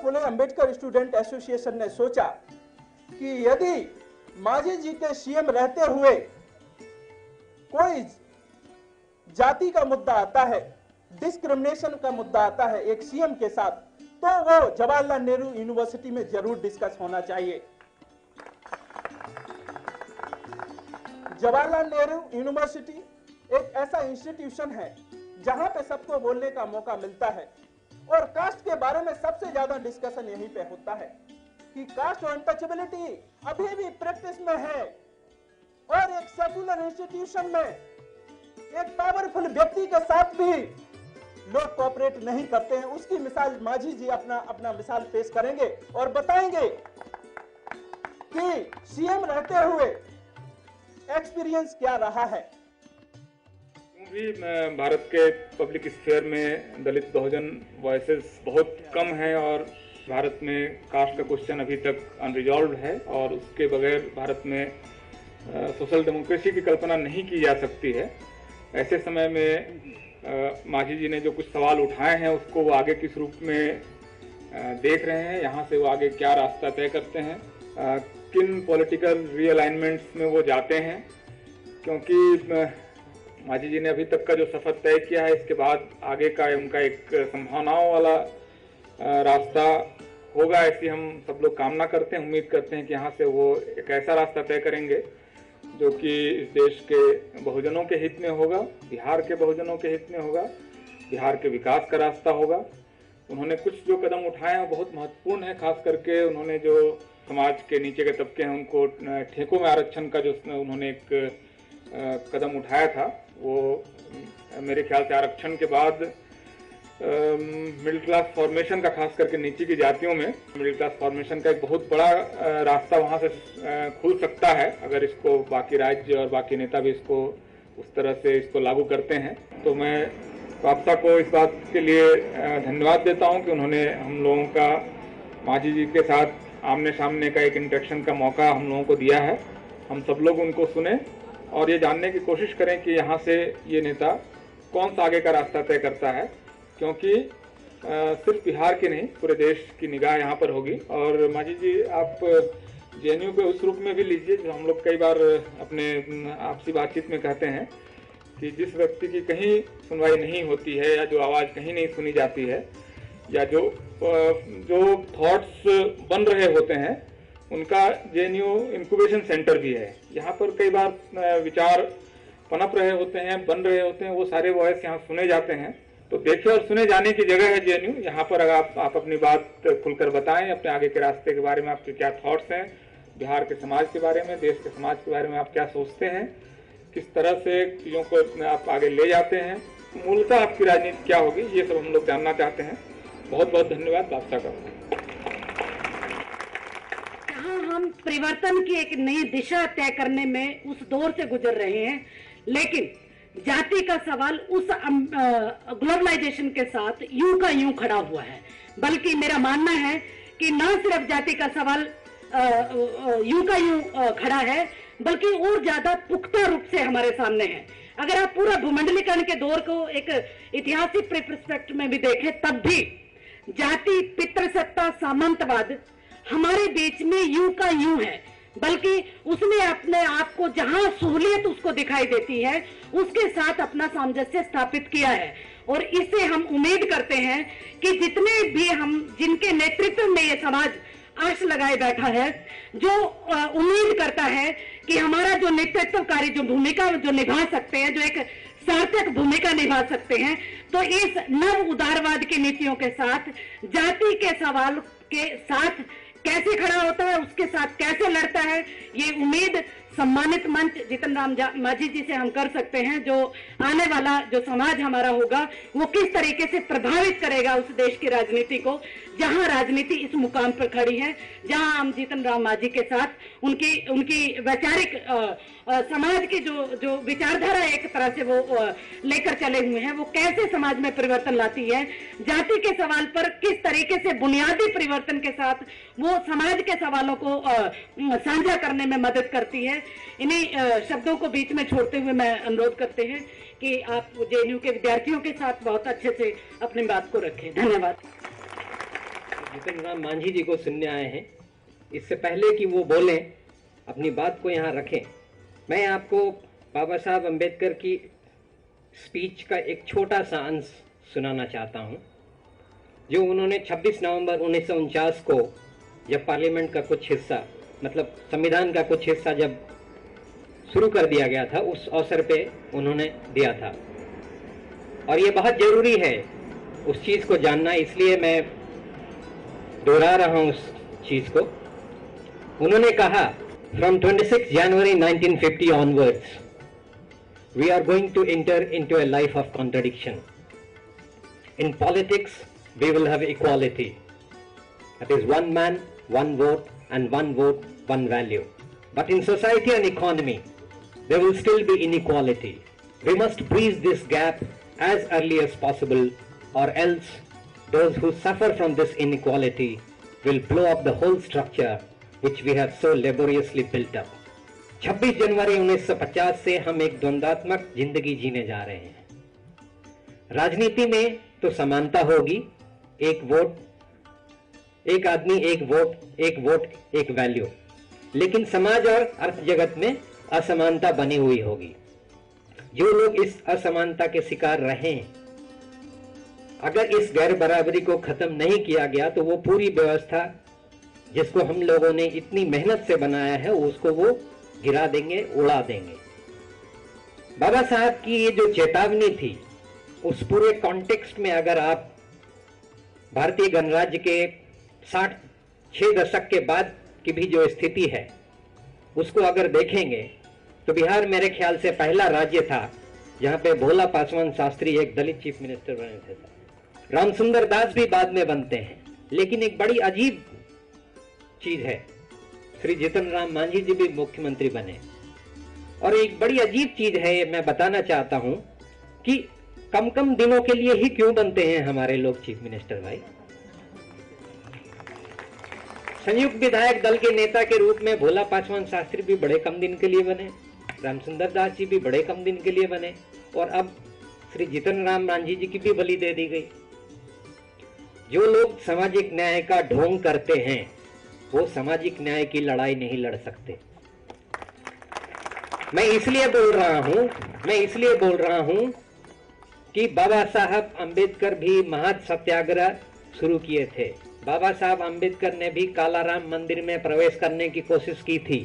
फुले Ambedkar student association ने सोचा कि यदि मांझी जी के सीएम रहते हुए कोई जाति का मुद्दा आता है, डिस्क्रिमिनेशन का मुद्दा आता है एक सीएम के साथ, तो वो जवाहरलाल नेहरू यूनिवर्सिटी में जरूर डिस्कस होना चाहिए। जवाहरलाल नेहरू यूनिवर्सिटी एक ऐसा इंस्टीट्यूशन है जहां पे सबको बोलने का मौका मिलता है और कास्ट के बारे में सबसे ज्यादा डिस्कशन यहीं पे होता है कि कास्ट और अनटचेबिलिटी अभी भी प्रैक्टिस में है और एक सेक्युलर इंस्टीट्यूशन में एक पावरफुल व्यक्ति के साथ भी लोग कोऑपरेट नहीं करते हैं। उसकी मिसाल मांझी जी अपना मिसाल पेश करेंगे और बताएंगे कि सीएम रहते हुए एक्सपीरियंस क्या रहा है। भी भारत के पब्लिक स्फीयर में दलित बहुजन वॉइसेस बहुत कम हैं और भारत में कास्ट का क्वेश्चन अभी तक अनरिजॉल्व है और उसके बगैर भारत में सोशल डेमोक्रेसी की कल्पना नहीं की जा सकती है। ऐसे समय में मांझी जी ने जो कुछ सवाल उठाए हैं उसको वो आगे किस रूप में देख रहे हैं, यहाँ से वो आगे क्या रास्ता तय करते हैं, किन पॉलिटिकल रीअलाइनमेंट्स में वो जाते हैं, क्योंकि मांझी जी ने अभी तक का जो सफर तय किया है इसके बाद आगे का उनका एक संभावनाओं वाला रास्ता होगा, ऐसी हम सब लोग कामना करते हैं। उम्मीद करते हैं कि यहाँ से वो एक ऐसा रास्ता तय करेंगे जो कि इस देश के बहुजनों के हित में होगा, बिहार के बहुजनों के हित में होगा, बिहार के विकास का रास्ता होगा। उन्होंने कुछ जो कदम उठाए हैं वो बहुत महत्वपूर्ण है, खास करके उन्होंने जो समाज के नीचे के तबके हैं उनको ठेकों में आरक्षण का जो उन्होंने एक कदम उठाया था, वो मेरे ख्याल से आरक्षण के बाद मिडिल क्लास फॉर्मेशन का, खास करके नीचे की जातियों में मिडिल क्लास फॉर्मेशन का एक बहुत बड़ा रास्ता वहाँ से खुल सकता है अगर इसको बाकी राज्य और बाकी नेता भी इसको उस तरह से इसको लागू करते हैं। तो मैं राब्ता को इस बात के लिए धन्यवाद देता हूँ कि उन्होंने हम लोगों का मांझी जी के साथ आमने सामने का एक इंटरेक्शन का मौका हम लोगों को दिया है। हम सब लोग उनको सुने और ये जानने की कोशिश करें कि यहाँ से ये नेता कौन सा आगे का रास्ता तय करता है, क्योंकि सिर्फ बिहार की नहीं पूरे देश की निगाह यहाँ पर होगी। और मांझी जी आप जेएनयू को उस रूप में भी लीजिए जो हम लोग कई बार अपने आपसी बातचीत में कहते हैं कि जिस व्यक्ति की कहीं सुनवाई नहीं होती है या जो आवाज़ कहीं नहीं सुनी जाती है या जो थॉट्स बन रहे होते हैं उनका जेएनयू इंक्यूबेशन सेंटर भी है। यहाँ पर कई बार विचार पनप रहे होते हैं, बन रहे होते हैं, वो सारे वॉइस यहाँ सुने जाते हैं। तो देखे और सुने जाने की जगह है जेएनयू। यहाँ पर अगर आप अपनी बात खुलकर बताएं, अपने आगे के रास्ते के बारे में आपके क्या थॉट्स हैं, बिहार के समाज के बारे में, देश के समाज के बारे में आप क्या सोचते हैं, किस तरह से चीज़ों को आप आगे ले जाते हैं, मूलतः आपकी राजनीति क्या होगी, ये सब हम लोग जानना चाहते हैं। बहुत बहुत धन्यवाद राब्ता का। हम परिवर्तन की एक नई दिशा तय करने में उस दौर से गुजर रहे हैं, लेकिन जाति का सवाल उस ग्लोबलाइजेशन के साथ यूं का यूं खड़ा हुआ है। बल्कि मेरा मानना है कि न सिर्फ जाति का सवाल यूं का यूं खड़ा है, बल्कि और ज्यादा पुख्ता रूप से हमारे सामने है। अगर आप पूरा भूमंडलीकरण के दौर को एक ऐतिहासिक परिप्रेक्ष्य में भी देखें, तब भी जाति, पितृसत्ता, सामंतवाद हमारे बीच में यूं का यूं है। बल्कि उसने अपने आप को जहां सहूलियत उसको दिखाई देती है उसके साथ अपना सामंजस्य स्थापित किया है। और इससे हम उम्मीद करते हैं कि जितने भी हम जिनके नेतृत्व में ये समाज आश लगाए बैठा है, जो उम्मीद करता है कि हमारा जो नेतृत्वकारी जो भूमिका जो निभा सकते हैं, जो एक सार्थक भूमिका निभा सकते हैं, तो इस नव उदारवाद की नीतियों के साथ जाति के सवाल के साथ कैसे खड़ा होता है, उसके साथ कैसे लड़ता है, ये उम्मीद सम्मानित मंच जीतन राम मांझी जी से हम कर सकते हैं। जो आने वाला जो समाज हमारा होगा वो किस तरीके से प्रभावित करेगा उस देश की राजनीति को, जहां राजनीति इस मुकाम पर खड़ी है, जहां हम जीतन राम मांझी के साथ उनकी वैचारिक समाज की जो विचारधारा एक तरह से वो लेकर चले हुए हैं, वो कैसे समाज में परिवर्तन लाती है, जाति के सवाल पर किस तरीके से बुनियादी परिवर्तन के साथ वो समाज के सवालों को साझा करने में मदद करती है। इन्हीं शब्दों को बीच में छोड़ते हुए मैं अनुरोध करते हैं कि आप जेएनयू के विद्यार्थियों के साथ बहुत अच्छे से अपनी बात को रखें। धन्यवाद। जीतन राम मांझी जी को सुनने आए हैं। इससे पहले कि वो बोलें, अपनी बात को यहाँ रखें, मैं आपको बाबा साहब अम्बेडकर की स्पीच का एक छोटा सा अंश सुनाना चाहता हूँ, जो उन्होंने 26 नवंबर 1949 को जब पार्लियामेंट का कुछ हिस्सा, मतलब संविधान का कुछ हिस्सा जब शुरू कर दिया गया था, उस अवसर पे उन्होंने दिया था। और ये बहुत ज़रूरी है उस चीज़ को जानना, इसलिए मैं दोहरा रहा हूँ उस चीज़ को। उन्होंने कहा, from 26 January 1950 onwards we are going to enter into a life of contradiction. In politics, we will have equality. That is one man, one vote, and one vote, one value. But in society and economy, there will still be inequality. We must bridge this gap as early as possible, or else those who suffer from this inequality will blow up the whole structure which we have so laboriously built up. 26 जनवरी 1950 से हम एक द्वंद्वात्मक जिंदगी जीने जा रहे हैं। राजनीति में तो समानता होगी, एक वोट, एक आदमी, एक वोट, एक वैल्यू। लेकिन समाज और अर्थ जगत में असमानता बनी हुई होगी। जो लोग इस असमानता के शिकार रहे हैं, अगर इस गैर बराबरी को खत्म नहीं किया गया तो वो पूरी व्यवस्था जिसको हम लोगों ने इतनी मेहनत से बनाया है, उसको वो गिरा देंगे, उड़ा देंगे। बाबा साहब की ये जो चेतावनी थी, उस पूरे कॉन्टेक्स्ट में अगर आप भारतीय गणराज्य के 66 दशक के बाद की भी जो स्थिति है उसको अगर देखेंगे तो बिहार मेरे ख्याल से पहला राज्य था जहां पे भोला पासवान शास्त्री एक दलित चीफ मिनिस्टर बने थे। रामसुंदर दास भी बाद में बनते हैं। लेकिन एक बड़ी अजीब चीज है, श्री जीतन राम मांझी जी भी मुख्यमंत्री बने। और एक बड़ी अजीब चीज है, ये मैं बताना चाहता हूं कि कम कम दिनों के लिए ही क्यों बनते हैं हमारे लोग चीफ मिनिस्टर भाई। संयुक्त विधायक दल के नेता के रूप में भोला पासवान शास्त्री भी बड़े कम दिन के लिए बने, रामसुंदर दास जी भी बड़े कम दिन के लिए बने, और अब श्री जीतन राम मांझी जी की भी बलि दे दी गई। जो लोग सामाजिक न्याय का ढोंग करते हैं वो सामाजिक न्याय की लड़ाई नहीं लड़ सकते। मैं इसलिए बोल रहा हूं कि बाबा साहब अंबेडकर भी महत् सत्याग्रह शुरू किए थे। बाबा साहब अंबेडकर ने भी कालाराम मंदिर में प्रवेश करने की कोशिश की थी।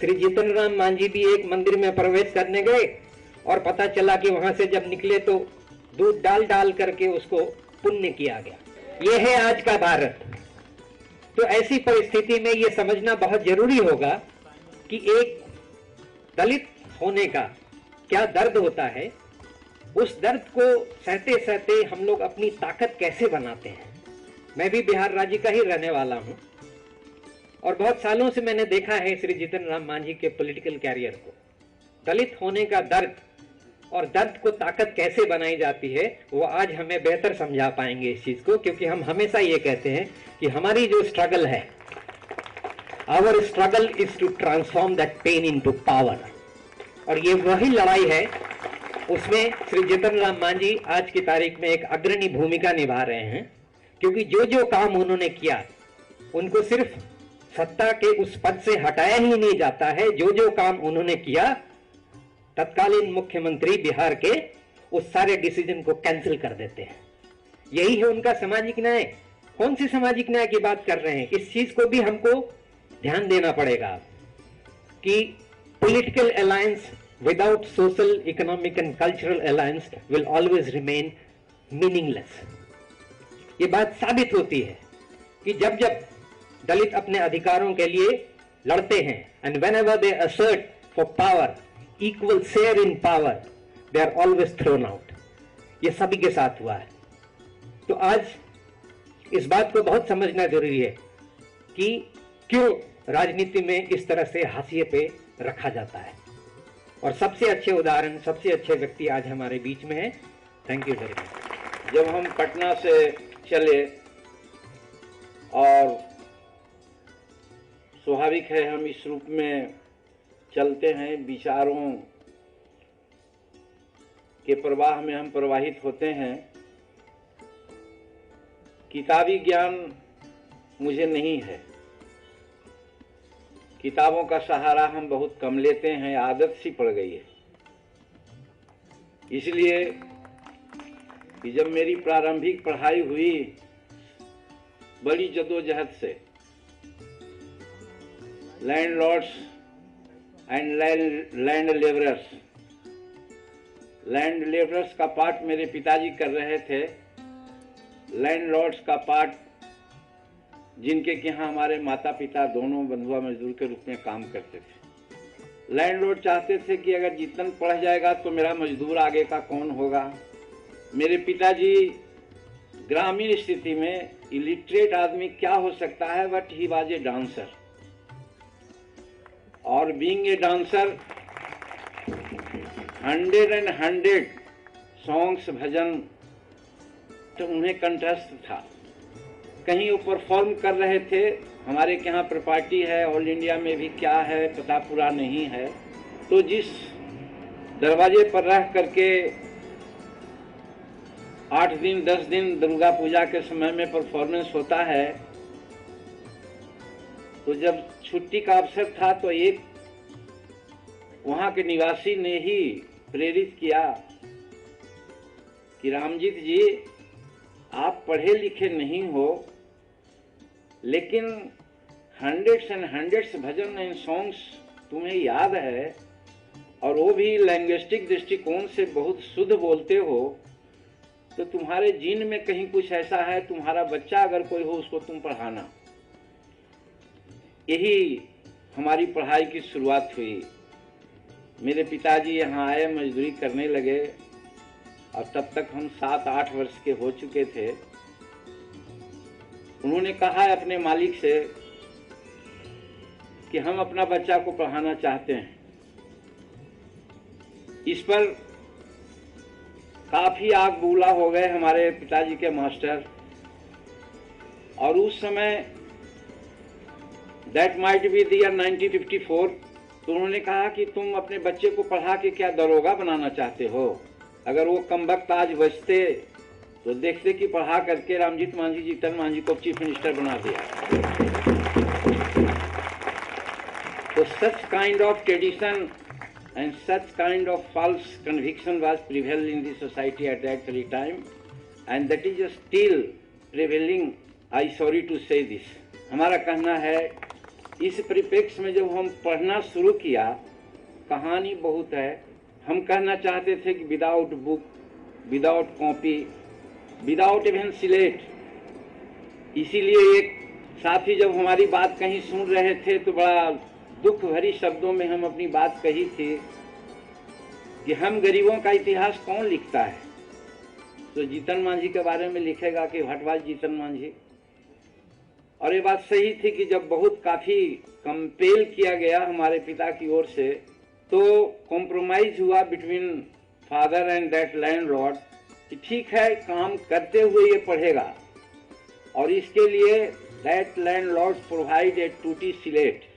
श्री जीतन राम मांझी भी एक मंदिर में प्रवेश करने गए और पता चला कि वहां से जब निकले तो दूध डाल करके उसको पुण्य किया गया। यह है आज का भारत। तो ऐसी परिस्थिति में यह समझना बहुत जरूरी होगा कि एक दलित होने का क्या दर्द होता है। उस दर्द को सहते सहते हम लोग अपनी ताकत कैसे बनाते हैं। मैं भी बिहार राज्य का ही रहने वाला हूं और बहुत सालों से मैंने देखा है श्री जीतन राम मांझी के पॉलिटिकल कैरियर को। दलित होने का दर्द और दर्द को ताकत कैसे बनाई जाती है वो आज हमें बेहतर समझा पाएंगे इस चीज को, क्योंकि हम हमेशा ये कहते हैं कि हमारी जो स्ट्रगल है, our struggle is to transform that pain into power. और ये वही लड़ाई है, उसमें श्री जीतन राम मांझी आज की तारीख में एक अग्रणी भूमिका निभा रहे हैं, क्योंकि जो जो काम उन्होंने किया उनको सिर्फ सत्ता के उस पद से हटाया ही नहीं जाता है। जो जो काम उन्होंने किया तत्कालीन मुख्यमंत्री बिहार के उस सारे डिसीजन को कैंसिल कर देते हैं। यही है उनका सामाजिक न्याय। कौन सी सामाजिक न्याय की बात कर रहे हैं, इस चीज को भी हमको ध्यान देना पड़ेगा कि political alliance without social, economic and cultural alliance will always remain meaningless. ये बात साबित होती है कि जब जब दलित अपने अधिकारों के लिए लड़ते हैं, and whenever they assert for power, equal share in power, they are always thrown out। ये सभी के साथ हुआ है। तो आज इस बात को बहुत समझना जरूरी है कि क्यों राजनीति में इस तरह से हाशिए पे रखा जाता है। और सबसे अच्छे उदाहरण, सबसे अच्छे व्यक्ति आज हमारे बीच में है। Thank you very much. जब हम पटना से चले, और स्वाभाविक है हम इस रूप में चलते हैं, विचारों के प्रवाह में हम प्रवाहित होते हैं, किताबी ज्ञान मुझे नहीं है। किताबों का सहारा हम बहुत कम लेते हैं, आदत सी पड़ गई है। इसलिए कि जब मेरी प्रारंभिक पढ़ाई हुई बड़ी जदोजहद से, लैंडलॉर्ड्स एंड लैंड लेबरर्स का पार्ट मेरे पिताजी कर रहे थे। लैंडलॉर्ड्स का पार्ट जिनके कि यहाँ हमारे माता पिता दोनों बंधुआ मजदूर के रूप में काम करते थे। लैंडलॉर्ड चाहते थे कि अगर जीतन पढ़ जाएगा तो मेरा मजदूर आगे का कौन होगा। मेरे पिताजी ग्रामीण स्थिति में इलिटरेट आदमी क्या हो सकता है, but he was a dancer, और बीइंग ए डांसर 100 सॉन्ग्स भजन तो उन्हें कंठस्थ था। कहीं वो परफॉर्म कर रहे थे, हमारे के यहाँ प्रॉपर्टी है, ऑल इंडिया में भी क्या है पता पूरा नहीं है। तो जिस दरवाजे पर रह करके 8 दिन 10 दिन दुर्गा पूजा के समय में परफॉर्मेंस होता है, तो जब छुट्टी का अवसर था तो एक वहाँ के निवासी ने ही प्रेरित किया कि रामजीत जी, आप पढ़े लिखे नहीं हो, लेकिन hundreds and hundreds bhajan and songs तुम्हें याद है, और वो भी लैंग्विस्टिक दृष्टिकोण से बहुत शुद्ध बोलते हो, तो तुम्हारे जीन में कहीं कुछ ऐसा है, तुम्हारा बच्चा अगर कोई हो उसको तुम पढ़ाना। यही हमारी पढ़ाई की शुरुआत हुई। मेरे पिताजी यहाँ आए, मजदूरी करने लगे, और तब तक हम 7-8 वर्ष के हो चुके थे। उन्होंने कहा अपने मालिक से कि हम अपना बच्चा को पढ़ाना चाहते हैं। इस पर काफी आग बबूला हो गए हमारे पिताजी के मास्टर, और उस समय that might be the year 1954। तो उन्होंने कहा कि तुम अपने बच्चे को पढ़ा के क्या दरोगा बनाना चाहते हो? अगर वो कमबख्त आज बचते तो देखते कि पढ़ा करके रामजीत मांझी, जीतन मांझी को चीफ मिनिस्टर बना दिया। तो such kind of tradition and such kind of false conviction was prevalent in the society at that very time, and that is still prevailing. I sorry to say this. हमारा कहना है, इस परिप्रेक्ष्य में जब हम पढ़ना शुरू किया, कहानी बहुत है। हम कहना चाहते थे कि without book, without copy, without even slate. इसीलिए एक साथी जब हमारी बात कहीं सुन रहे थे तो बड़ा दुख भरी शब्दों में हम अपनी बात कही थी कि हम गरीबों का इतिहास कौन लिखता है? तो जीतन मांझी के बारे में लिखेगा कि व्हाट वाज जीतन मांझी। और ये बात सही थी कि जब बहुत काफ़ी कंपेल किया गया हमारे पिता की ओर से, तो कॉम्प्रोमाइज हुआ between father and that landlord कि ठीक है, काम करते हुए ये पढ़ेगा, और इसके लिए दैट लैंडलॉर्ड प्रोवाइड ए टूटी सिलेट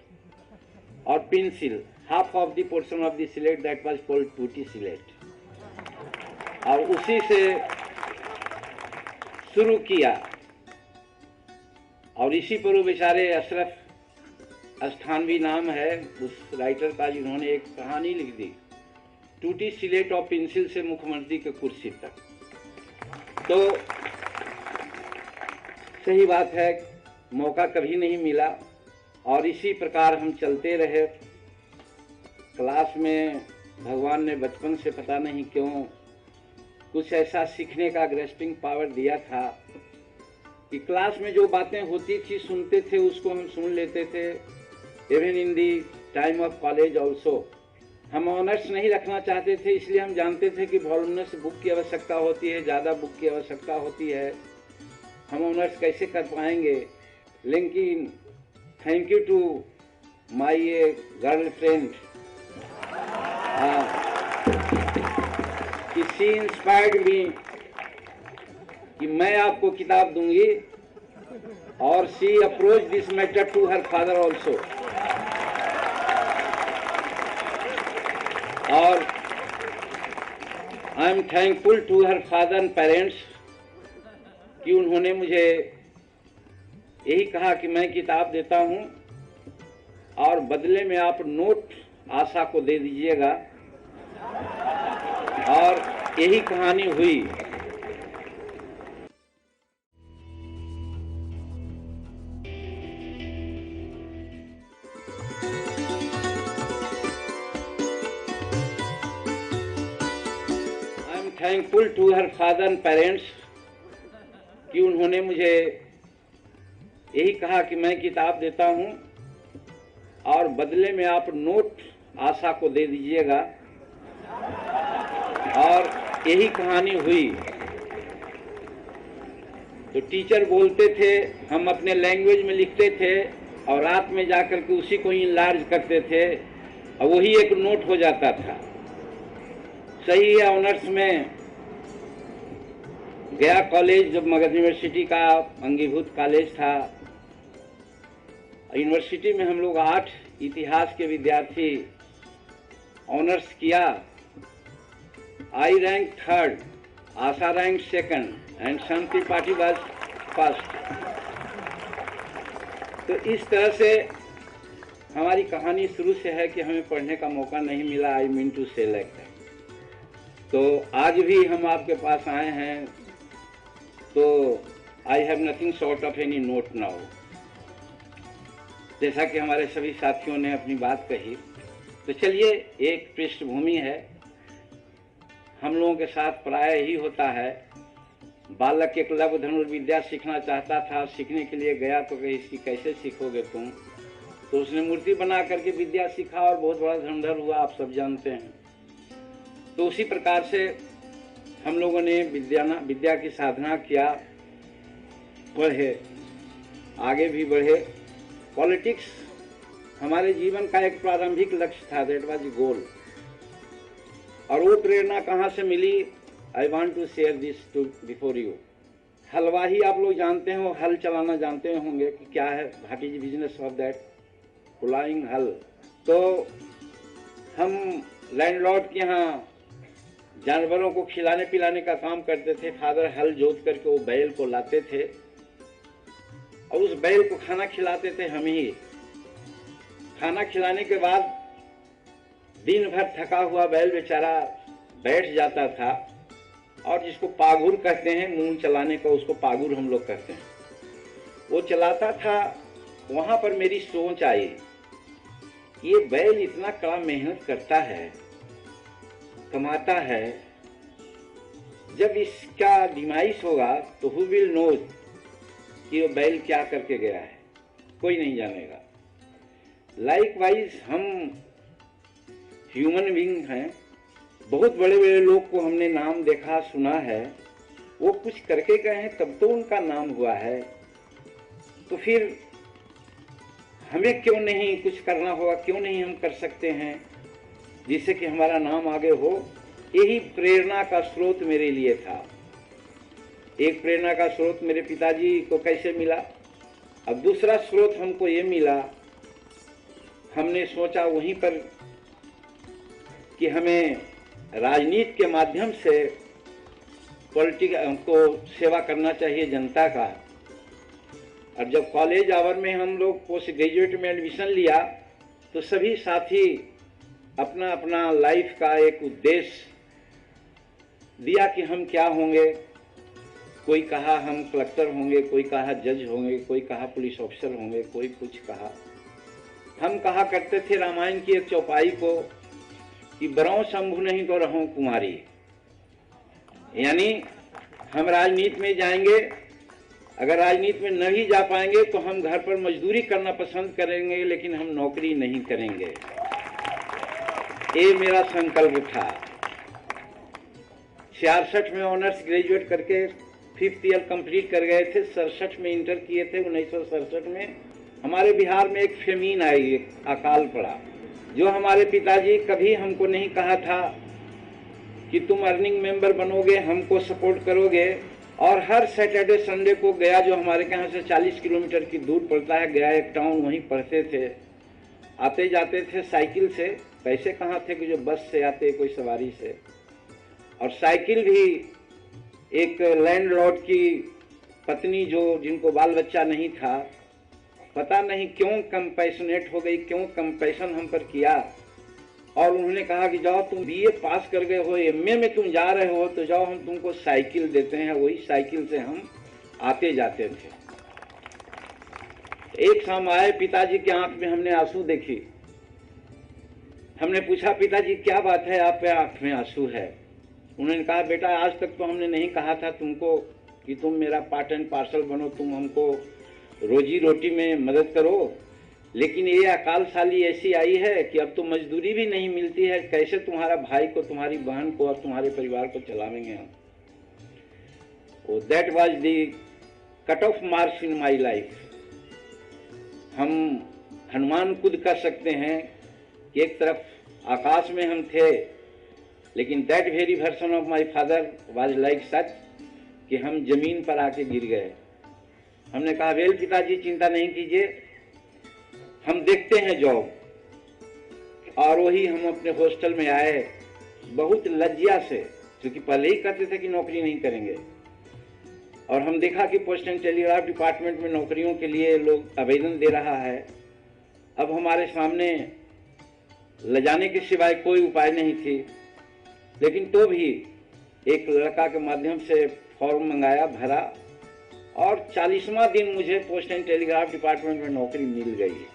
और pencil, half of the portion of the slate that was called टूटी सिलेट, और उसी से शुरू किया। और इसी पर वो बेचारे अशरफ अस्थानवी नाम है उस राइटर का, जिन्होंने एक कहानी लिख दी, टूटी सिलेट और पेंसिल से मुख्यमंत्री के कुर्सी तक। तो सही बात है, मौका कभी नहीं मिला, और इसी प्रकार हम चलते रहे। क्लास में भगवान ने बचपन से पता नहीं क्यों कुछ ऐसा सीखने का ग्रेस्पिंग पावर दिया था कि क्लास में जो बातें होती थी, सुनते थे, उसको हम सुन लेते थे। Even in the time of college also हम ऑनर्स नहीं रखना चाहते थे, इसलिए हम जानते थे कि वॉल्यूमिनस बुक की आवश्यकता होती है, ज़्यादा बुक की आवश्यकता होती है, हम ऑनर्स कैसे कर पाएंगे। लेकिन thank you to my girl friend कि शी इंस्पायर्ड मी कि मैं आपको किताब दूंगी, और she approach this matter to her father also. और I am thankful to her father and parents कि उन्होंने मुझे यही कहा कि मैं किताब देता हूं और बदले में आप नोट आशा को दे दीजिएगा, और यही कहानी हुई। I am thankful to her father and parents कि उन्होंने मुझे यही कहा कि मैं किताब देता हूं और बदले में आप नोट आशा को दे दीजिएगा, और यही कहानी हुई। तो टीचर बोलते थे, हम अपने लैंग्वेज में लिखते थे और रात में जाकर के उसी को इनलार्ज करते थे और वही एक नोट हो जाता था। सही है, ऑनर्स में गया कॉलेज जब मगध यूनिवर्सिटी का अंगीभूत कॉलेज था, यूनिवर्सिटी में हम लोग 8 इतिहास के विद्यार्थी ऑनर्स किया। आई rank 3rd, Asha rank 2nd and Shanti Tripathi was 1st। तो इस तरह से हमारी कहानी शुरू से है कि हमें पढ़ने का मौका नहीं मिला। आई मीन टू से लाइक दैट। तो आज भी हम आपके पास आए हैं, तो I have nothing short of any note now. जैसा कि हमारे सभी साथियों ने अपनी बात कही, तो चलिए, एक पृष्ठभूमि है। हम लोगों के साथ प्राय ही होता है, बालक एकलव्य धनुर्विद्या सीखना चाहता था, सीखने के लिए गया तो कहीं इसकी कैसे सीखोगे तुम, तो उसने मूर्ति बना करके विद्या सीखा और बहुत बड़ा धनुर्धर हुआ, आप सब जानते हैं। तो उसी प्रकार से हम लोगों ने विद्या की साधना किया, बढ़े, आगे भी बढ़े। पॉलिटिक्स हमारे जीवन का एक प्रारंभिक लक्ष्य था, दैट वाज गोल। और वो प्रेरणा कहाँ से मिली, I want to share this to before you. हलवाही आप लोग जानते हो, हल चलाना जानते होंगे कि क्या है, what is business of that, ploughing हल। तो हम लैंडलॉर्ड के यहाँ जानवरों को खिलाने पिलाने का काम करते थे। फादर हल जोत करके वो बैल को लाते थे और उस बैल को खाना खिलाते थे हम ही। खाना खिलाने के बाद दिन भर थका हुआ बैल बेचारा बैठ जाता था, और जिसको पागुर कहते हैं, मून चलाने को, उसको पागुर हम लोग कहते हैं, वो चलाता था। वहां पर मेरी सोच आई, ये बैल इतना कड़ा मेहनत करता है, कमाता है, जब इसका डिमाइस होगा तो हु विल नो कि वो बैल क्या करके गया है, कोई नहीं जानेगा। लाइकवाइज हम ह्यूमन बीइंग हैं, बहुत बड़े बड़े लोग को हमने नाम देखा सुना है, वो कुछ करके गए हैं तब तो उनका नाम हुआ है, तो फिर हमें क्यों नहीं कुछ करना होगा, क्यों नहीं हम कर सकते हैं जिससे कि हमारा नाम आगे हो। यही प्रेरणा का स्रोत मेरे लिए था। एक प्रेरणा का स्रोत मेरे पिताजी को कैसे मिला, अब दूसरा स्रोत हमको ये मिला, हमने सोचा वहीं पर कि हमें राजनीति के माध्यम से को सेवा करना चाहिए जनता का। और जब कॉलेज आवर में हम लोग पोस्ट ग्रेजुएट में एडमिशन लिया, तो सभी साथी अपना अपना लाइफ का एक उद्देश्य दिया कि हम क्या होंगे। कोई कहा हम कलेक्टर होंगे, कोई कहा जज होंगे, कोई कहा पुलिस ऑफिसर होंगे, कोई कुछ कहा। हम कहा करते थे रामायण की एक चौपाई को कि बरौं शंभु नहीं तो रहूं कुमारी, यानी हम राजनीति में जाएंगे, अगर राजनीति में नहीं जा पाएंगे तो हम घर पर मजदूरी करना पसंद करेंगे, लेकिन हम नौकरी नहीं करेंगे। ये मेरा संकल्प था। 66 में ऑनर्स ग्रेजुएट करके 5th ईयर कंप्लीट कर गए थे, 67 में इंटर किए थे। 1967 में हमारे बिहार में एक फेमीन आई, एक अकाल पड़ा, जो हमारे पिताजी कभी हमको नहीं कहा था कि तुम अर्निंग मेंबर बनोगे, हमको सपोर्ट करोगे। और हर सैटरडे संडे को गया, जो हमारे यहाँ से 40 किलोमीटर की दूर पड़ता है, गया एक टाउन, वहीं पढ़ते थे। आते जाते थे साइकिल से, पैसे कहाँ थे कि जो बस से आते, कोई सवारी से। और साइकिल भी एक लैंडलॉर्ड की पत्नी जो जिनको बाल बच्चा नहीं था, पता नहीं क्यों कंपैशनेट हो गई, क्यों कंपैशन हम पर किया, और उन्होंने कहा कि जाओ तुम बीए पास कर गए हो, एमए में तुम जा रहे हो, तो जाओ हम तुमको साइकिल देते हैं। वही साइकिल से हम आते जाते थे। एक शाम आए, पिताजी के आंख में हमने आंसू देखी। हमने पूछा, पिताजी क्या बात है, आपके आंख में आंसू है? उन्होंने कहा, बेटा आज तक तो हमने नहीं कहा था तुमको कि तुम मेरा पार्ट एंड पार्सल बनो, तुम हमको रोजी रोटी में मदद करो, लेकिन ये अकाल साली ऐसी आई है कि अब तो मजदूरी भी नहीं मिलती है, कैसे तुम्हारा भाई को, तुम्हारी बहन को और तुम्हारे परिवार को चलावेंगे हम। That was the cut off marks in my life. हम हनुमान कूद कर सकते हैं कि एक तरफ आकाश में हम थे, लेकिन that very version of my father was like such कि हम जमीन पर आके गिर गए। हमने कहा, वेल पिताजी चिंता नहीं कीजिए, हम देखते हैं जॉब। और वही हम अपने हॉस्टल में आए, बहुत लज्जा से, क्योंकि पहले ही कहते थे कि नौकरी नहीं करेंगे, और हम देखा कि पोस्ट एंड टेलीग्राफ डिपार्टमेंट में नौकरियों के लिए लोग आवेदन दे रहा है। अब हमारे सामने लजाने के सिवाय कोई उपाय नहीं थी, लेकिन तो भी एक लड़का के माध्यम से फॉर्म मंगाया, भरा, और 40वां दिन मुझे पोस्ट एंड टेलीग्राफ डिपार्टमेंट में नौकरी मिल गई।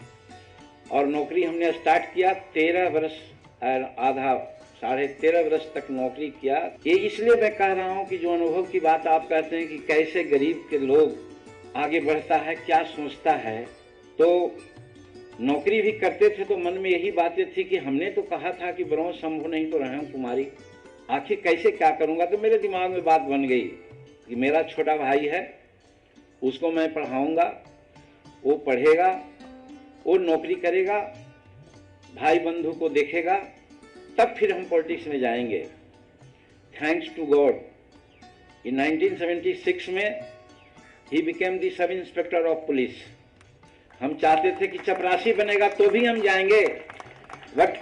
और नौकरी हमने स्टार्ट किया, 13 वर्ष आधा 13.5 वर्ष तक नौकरी किया। ये इसलिए मैं कह रहा हूँ कि जो अनुभव की बात आप कहते हैं कि कैसे गरीब के लोग आगे बढ़ता है, क्या सोचता है, तो नौकरी भी करते थे तो मन में यही बातें थी कि हमने तो कहा था कि ब्रह्म शंभु नहीं तो रहम कुमारी, आखिर कैसे क्या करूँगा। तो मेरे दिमाग में बात बन गई कि मेरा छोटा भाई है, उसको मैं पढ़ाऊँगा, वो पढ़ेगा, वो नौकरी करेगा, भाई बंधु को देखेगा, तब फिर हम पॉलिटिक्स में जाएंगे। थैंक्स टू गॉड, इन 1976 में he became the sub inspector of police. हम चाहते थे कि चपरासी बनेगा तो भी हम जाएंगे, but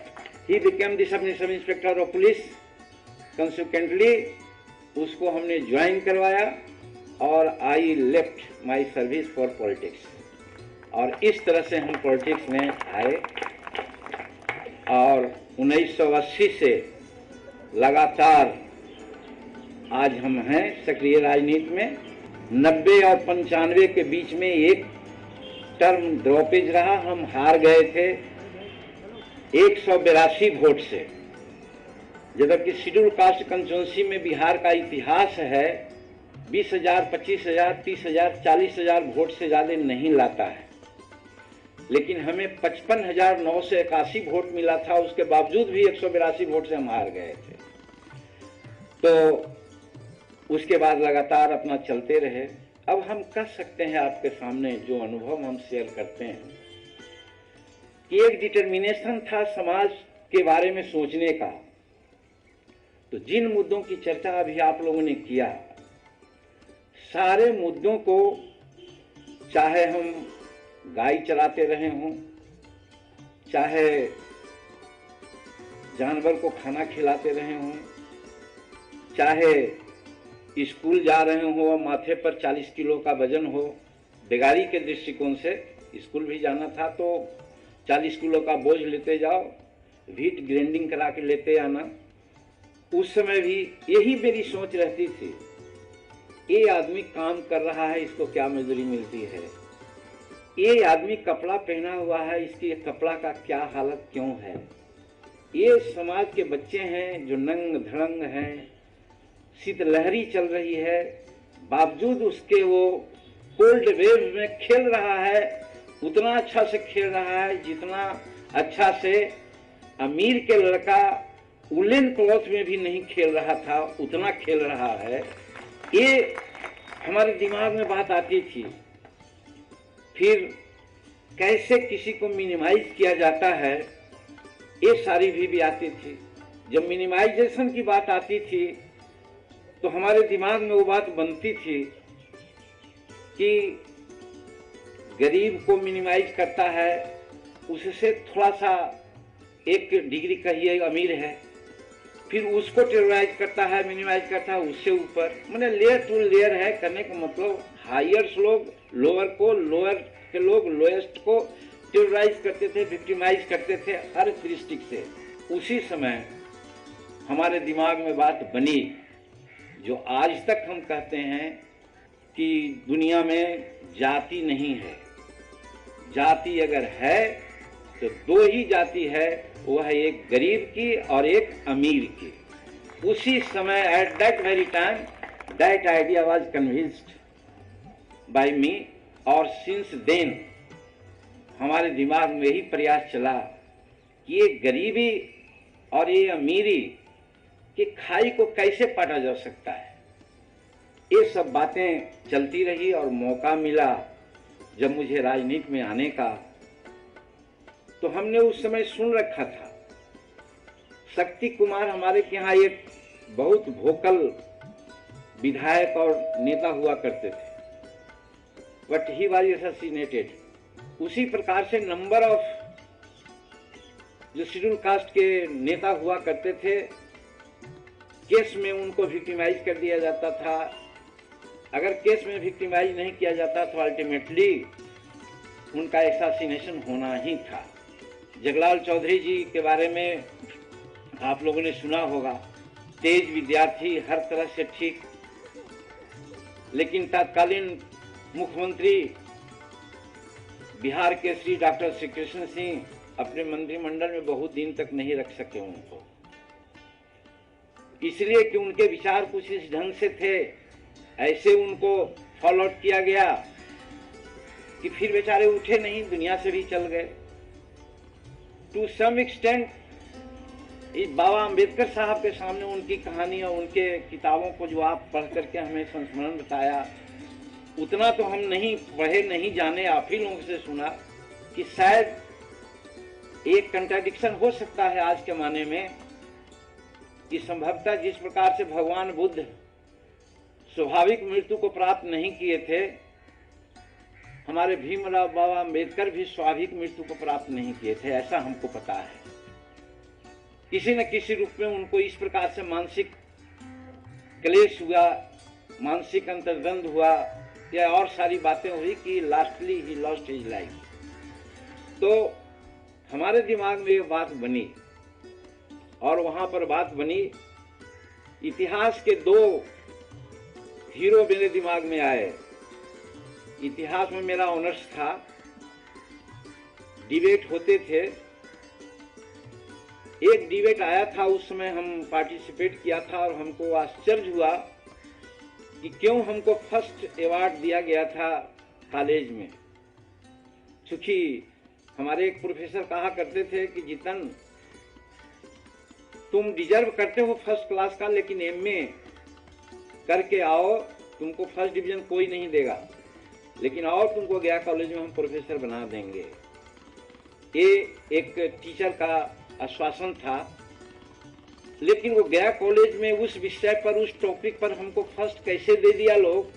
he became the sub inspector of police. Consequently उसको हमने ज्वाइन करवाया और I left my service for politics, और इस तरह से हम पॉलिटिक्स में आए। और 1980 से लगातार आज हम हैं सक्रिय राजनीति में। 90 और 95 के बीच में एक टर्म ड्रॉपेज रहा, हम हार गए थे 182 वोट से, जबकि शेड्यूल कास्ट कंस्टिट्यूंसी में बिहार का इतिहास है 20,000, 25,000, 30,000, 40,000 वोट से ज़्यादा नहीं लाता है, लेकिन हमें 55,981 वोट मिला था। उसके बावजूद भी 182 वोट से हम हार गए थे। तो उसके बाद लगातार अपना चलते रहे। अब हम कह सकते हैं आपके सामने जो अनुभव हम शेयर करते हैं कि एक डिटर्मिनेशन था समाज के बारे में सोचने का। तो जिन मुद्दों की चर्चा अभी आप लोगों ने किया, सारे मुद्दों को, चाहे हम गाय चराते रहे हों, चाहे जानवर को खाना खिलाते रहे हों, चाहे स्कूल जा रहे हो, माथे पर 40 किलो का वजन हो, बेगारी के दृष्टिकोण से स्कूल भी जाना था तो 40 किलो का बोझ लेते जाओ, व्हीट ग्राइंडिंग करा के लेते आना। उस समय भी यही मेरी सोच रहती थी, ये आदमी काम कर रहा है, इसको क्या मजदूरी मिलती है, ये आदमी कपड़ा पहना हुआ है, इसकी कपड़ा का क्या हालत क्यों है, ये समाज के बच्चे हैं जो नंग धड़ंग हैं, शीतलहरी चल रही है, बावजूद उसके वो कोल्ड वेव में खेल रहा है, उतना अच्छा से खेल रहा है जितना अच्छा से अमीर के लड़का उलेन क्लॉथ में भी नहीं खेल रहा था, उतना खेल रहा है। ये हमारे दिमाग में बात आती थी। फिर कैसे किसी को मिनिमाइज किया जाता है, ये सारी भी आती थी। जब मिनिमाइजेशन की बात आती थी तो हमारे दिमाग में वो बात बनती थी कि गरीब को मिनिमाइज करता है, उससे थोड़ा सा एक डिग्री कहिए अमीर है, फिर उसको टेरराइज करता है, मिनिमाइज करता है उससे ऊपर, मैंने लेयर टू लेयर है। करने का मतलब हायर लोग लोअर को, लोअर के लोग लोएस्ट को टेरराइज करते थे, विक्टिमाइज करते थे हर दृष्टि से। उसी समय हमारे दिमाग में बात बनी जो आज तक हम कहते हैं कि दुनिया में जाति नहीं है। जाति अगर है तो दो ही जाति है, वो है एक गरीब की और एक अमीर की। उसी समय at that very time that idea was convinced by me, और सिंस देन हमारे दिमाग में ही प्रयास चला कि ये गरीबी और ये अमीरी की खाई को कैसे पाटा जा सकता है। ये सब बातें चलती रही और मौका मिला जब मुझे राजनीति में आने का, तो हमने उस समय सुन रखा था। शक्ति कुमार हमारे के यहाँ एक बहुत वोकल विधायक और नेता हुआ करते थे, बट ही वाज असैसिनेटेड। उसी प्रकार से नंबर ऑफ जो शेड्यूल कास्ट के नेता हुआ करते थे, केस में उनको विक्टिमाइज कर दिया जाता था। अगर केस में विक्टिमाइज नहीं किया जाता तो अल्टीमेटली उनका असैसिनेशन होना ही था। जगलाल चौधरी जी के बारे में आप लोगों ने सुना होगा, तेज विद्यार्थी, हर तरह से ठीक, लेकिन तत्कालीन मुख्यमंत्री बिहार के श्री डॉक्टर श्री कृष्ण सिंह अपने मंत्रिमंडल में बहुत दिन तक नहीं रख सके उनको, इसलिए कि उनके विचार कुछ इस ढंग से थे, ऐसे उनको फॉलो आउट किया गया कि फिर बेचारे उठे नहीं, दुनिया से भी चल गए। टू सम एक्सटेंट इस बाबा अंबेडकर साहब के सामने उनकी कहानी और उनके किताबों को जो आप पढ़ करके हमें संस्मरण बताया, उतना तो हम नहीं पढ़े, नहीं जाने, आप ही लोगों से सुना कि शायद एक कंट्राडिक्शन हो सकता है आज के माने में कि संभवतः जिस प्रकार से भगवान बुद्ध स्वाभाविक मृत्यु को प्राप्त नहीं किए थे, हमारे भीमराव बाबा अंबेडकर भी स्वाभाविक मृत्यु को प्राप्त नहीं किए थे, ऐसा हमको पता है। किसी न किसी रूप में उनको इस प्रकार से मानसिक क्लेश हुआ, मानसिक अंतर्द्वंद हुआ, या और सारी बातें हुई कि lastly he lost his life. तो हमारे दिमाग में ये बात बनी, और वहां पर बात बनी, इतिहास के दो हीरो मेरे दिमाग में आए। इतिहास में मेरा ऑनर्स था, डिबेट होते थे। एक डिबेट आया था, उस समय हम पार्टिसिपेट किया था और हमको आश्चर्य हुआ कि क्यों हमको फर्स्ट अवार्ड दिया गया था कॉलेज में। चूंकि हमारे एक प्रोफेसर कहा करते थे कि जितन तुम डिजर्व करते हो फर्स्ट क्लास का, लेकिन एमए करके आओ, तुमको फर्स्ट डिवीजन कोई नहीं देगा, लेकिन आओ तुमको गया कॉलेज में हम प्रोफेसर बना देंगे। ये एक टीचर का आश्वासन था, लेकिन वो गया कॉलेज में उस विषय पर, उस टॉपिक पर हमको फर्स्ट कैसे दे दिया लोग,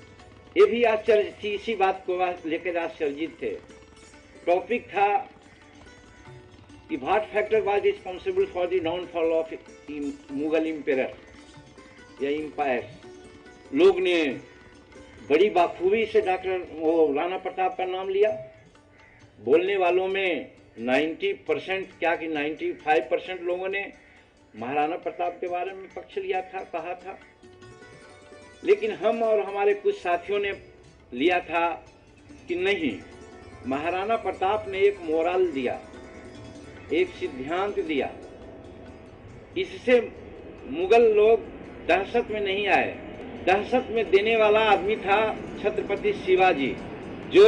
ये भी आश्चर्य थी। इसी बात को लेकर आश्चर्यित थे। टॉपिक था कि what factor was responsible for the downfall of Mughal empire या एम्पायर। लोग ने बड़ी बाखूबी से डॉक्टर वो राणा प्रताप का नाम लिया। बोलने वालों में 90% क्या कि 95% लोगों ने महाराणा प्रताप के बारे में पक्ष लिया था, कहा था, लेकिन हम और हमारे कुछ साथियों ने लिया था कि नहीं, महाराणा प्रताप ने एक मोरल दिया, एक सिद्धांत दिया, इससे मुगल लोग दहशत में नहीं आए। दहशत में देने वाला आदमी था छत्रपति शिवाजी, जो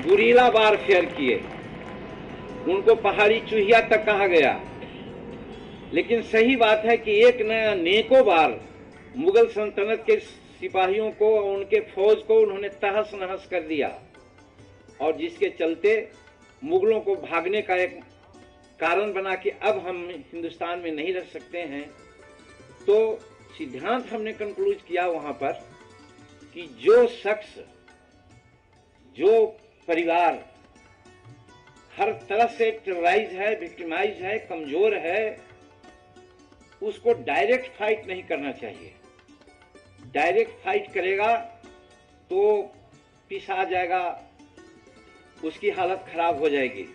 गुरीला वारफेयर किए, उनको पहाड़ी चूहिया तक कहा गया। लेकिन सही बात है कि एक न अनेकों बार मुगल सल्तनत के सिपाहियों को और उनके फौज को उन्होंने तहस नहस कर दिया, और जिसके चलते मुगलों को भागने का एक कारण बना कि अब हम हिंदुस्तान में नहीं रह सकते हैं। तो सिद्धांत हमने कंक्लूड किया वहां पर कि जो शख्स, जो परिवार हर तरह से टेरराइज है, विक्टिमाइज है, कमजोर है, उसको डायरेक्ट फाइट नहीं करना चाहिए। डायरेक्ट फाइट करेगा तो पिसा जाएगा, उसकी हालत खराब हो जाएगी।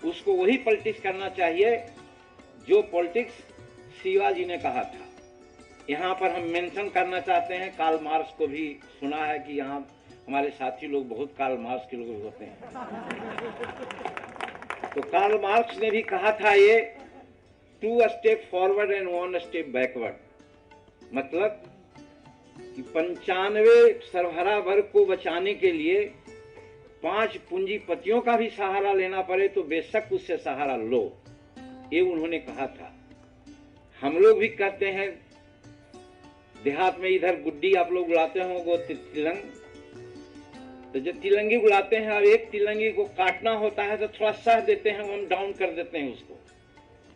उसको वही पॉलिटिक्स करना चाहिए जो पॉलिटिक्स शिवाजी ने कहा था। यहाँ पर हम मेंशन करना चाहते हैं, कार्ल मार्क्स को भी सुना है कि यहाँ हमारे साथी लोग बहुत कार्ल मार्क्स के लोग होते हैं। तो कार्ल मार्क्स ने भी कहा था ये 2 step forward and 1 step backward. मतलब कि 95 सरभरा वर्ग को बचाने के लिए 5 पूंजीपतियों का भी सहारा लेना पड़े तो बेशक उससे सहारा लो, ये उन्होंने कहा था। हम लोग भी कहते हैं, देहात में इधर गुड्डी आप लोग उड़ाते हो वो तिलंग, तो जब तिलंगी उड़ाते हैं और एक तिलंगी को काटना होता है तो थोड़ा सह देते हैं, हम डाउन कर देते हैं उसको,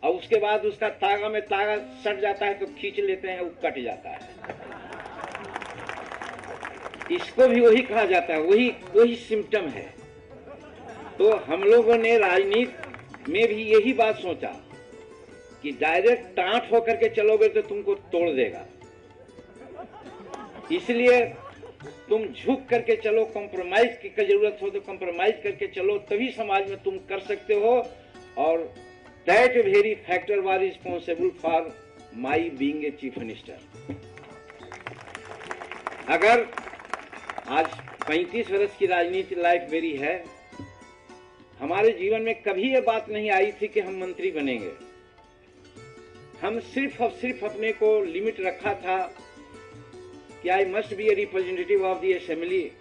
और उसके बाद उसका तागा में तागा सट जाता है तो खींच लेते हैं, वो कट जाता है। इसको भी वही कहा जाता है, वही सिम्टम है। तो हम लोगों ने राजनीति में भी यही बात सोचा कि डायरेक्ट टाँट होकर के चलोगे तो तुमको तोड़ देगा, इसलिए तुम झुक करके चलो, कॉम्प्रोमाइज की जरूरत हो तो कॉम्प्रोमाइज करके चलो, तभी समाज में तुम कर सकते हो। और that very factor was responsible for my being a chief minister. अगर आज 35 वर्ष की राजनीति लाइफ मेरी है, हमारे जीवन में कभी ये बात नहीं आई थी कि हम मंत्री बनेंगे। हम सिर्फ और सिर्फ अपने को लिमिट रखा था कि I must be a representative of the assembly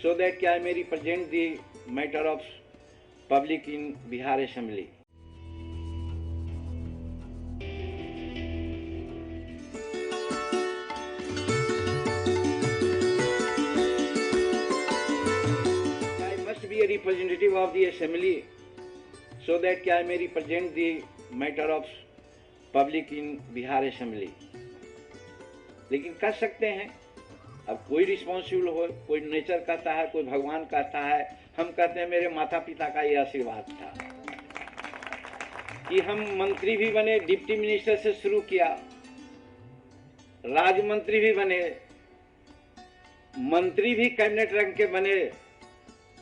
so that I may represent the matter of public in Bihar Assembly. I must be a representative of the assembly so that I may represent the matter of public in Bihar Assembly. लेकिन कर सकते हैं। अब कोई responsible हो, कोई nature कहता है, कोई भगवान कहता है, हम कहते हैं मेरे माता पिता का ये आशीर्वाद था कि हम मंत्री भी बने, डिप्टी मिनिस्टर से शुरू किया, राज्य मंत्री भी बने, मंत्री भी कैबिनेट रैंक के बने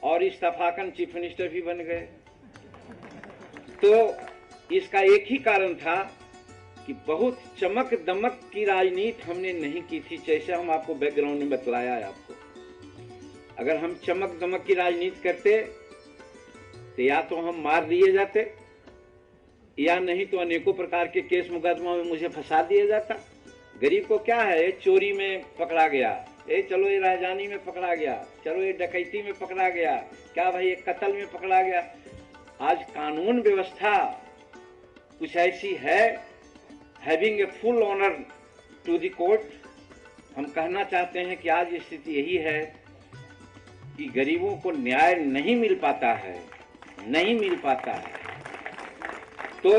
और इस्तीफाकन चीफ मिनिस्टर भी बन गए। तो इसका एक ही कारण था कि बहुत चमक दमक की राजनीति हमने नहीं की थी, जैसे हम आपको बैकग्राउंड में बतलाया है आपको। अगर हम चमक दमक की राजनीति करते तो या तो हम मार दिए जाते या नहीं तो अनेकों प्रकार के केस मुकदमा में मुझे फंसा दिया जाता। गरीब को क्या है, ये चोरी में पकड़ा गया, ये चलो ये राजधानी में पकड़ा गया, चलो ये डकैती में पकड़ा गया, क्या भाई ये कत्ल में पकड़ा गया। आज कानून व्यवस्था कुछ ऐसी है, having a full honor to the court, हम कहना चाहते हैं कि आज स्थिति यही है कि गरीबों को न्याय नहीं मिल पाता है, नहीं मिल पाता है। तो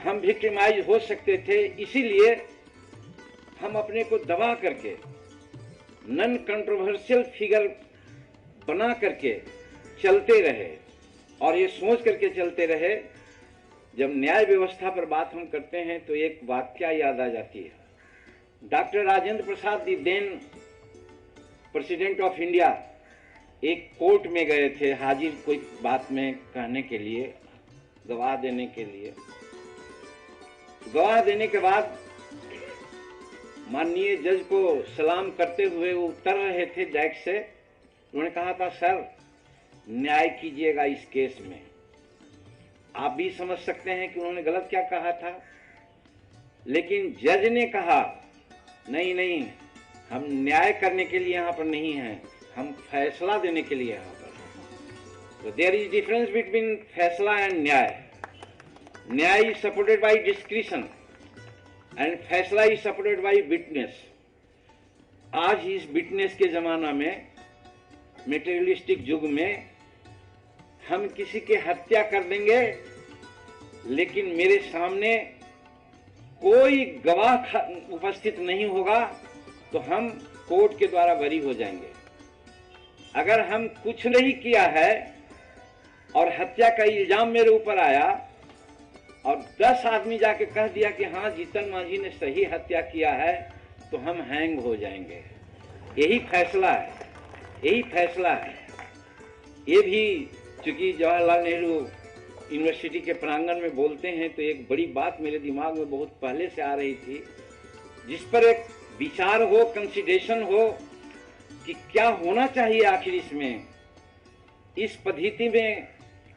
हम विक्टिमाइज हो सकते थे, इसीलिए हम अपने को दबा करके नॉन कंट्रोवर्शियल फिगर बना करके चलते रहे और ये सोच करके चलते रहे। जब न्याय व्यवस्था पर बात हम करते हैं तो एक वाक्या याद आ जाती है। Doctor Rajendra Prasad the then president of India एक कोर्ट में गए थे हाजिर कोई बात में कहने के लिए, गवाह देने के लिए। गवाह देने के बाद माननीय जज को सलाम करते हुए वो उतर रहे थे डेस्क से। उन्होंने कहा था, सर न्याय कीजिएगा इस केस में। आप भी समझ सकते हैं कि उन्होंने गलत क्या कहा था, लेकिन जज ने कहा नहीं नहीं, हम न्याय करने के लिए यहाँ पर नहीं हैं, हम फैसला देने के लिए यहाँ पर। तो देयर इज डिफरेंस बिटवीन फैसला एंड न्याय। न्याय is supported by discretion and फैसला इज सपोर्टेड बाय विटनेस। आज इस विटनेस के जमाना में, मेटेरियलिस्टिक युग में, हम किसी की हत्या कर देंगे लेकिन मेरे सामने कोई गवाह उपस्थित नहीं होगा तो हम कोर्ट के द्वारा बरी हो जाएंगे। अगर हम कुछ नहीं किया है और हत्या का इल्जाम मेरे ऊपर आया और 10 आदमी जाके कह दिया कि हाँ जीतन मांझी ने सही हत्या किया है, तो हम हैंग हो जाएंगे। यही फैसला है, यही फैसला है। ये भी चूंकि जवाहरलाल नेहरू यूनिवर्सिटी के प्रांगण में बोलते हैं, तो एक बड़ी बात मेरे दिमाग में बहुत पहले से आ रही थी, जिस पर एक विचार हो, कंसिडरेशन हो कि क्या होना चाहिए आखिर इसमें, इस पद्धति में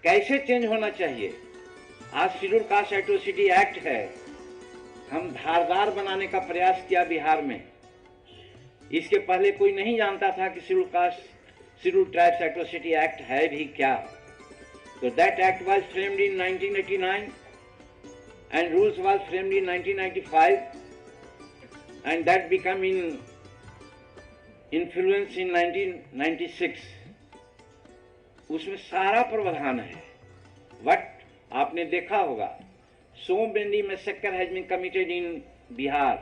कैसे चेंज होना चाहिए। आज शेड्यूल कास्ट एट्रोसिटी एक्ट है, हम धारदार बनाने का प्रयास किया बिहार में। इसके पहले कोई नहीं जानता था कि शेड्यूल ट्राइब्स एट्रोसिटी एक्ट है भी क्या। तो that act was framed in 1989 and rules was framed in 1995 and that became in influence in 1996. उसमें सारा प्रावधान है। बट आपने देखा होगा, so many massacre has been committed in Bihar.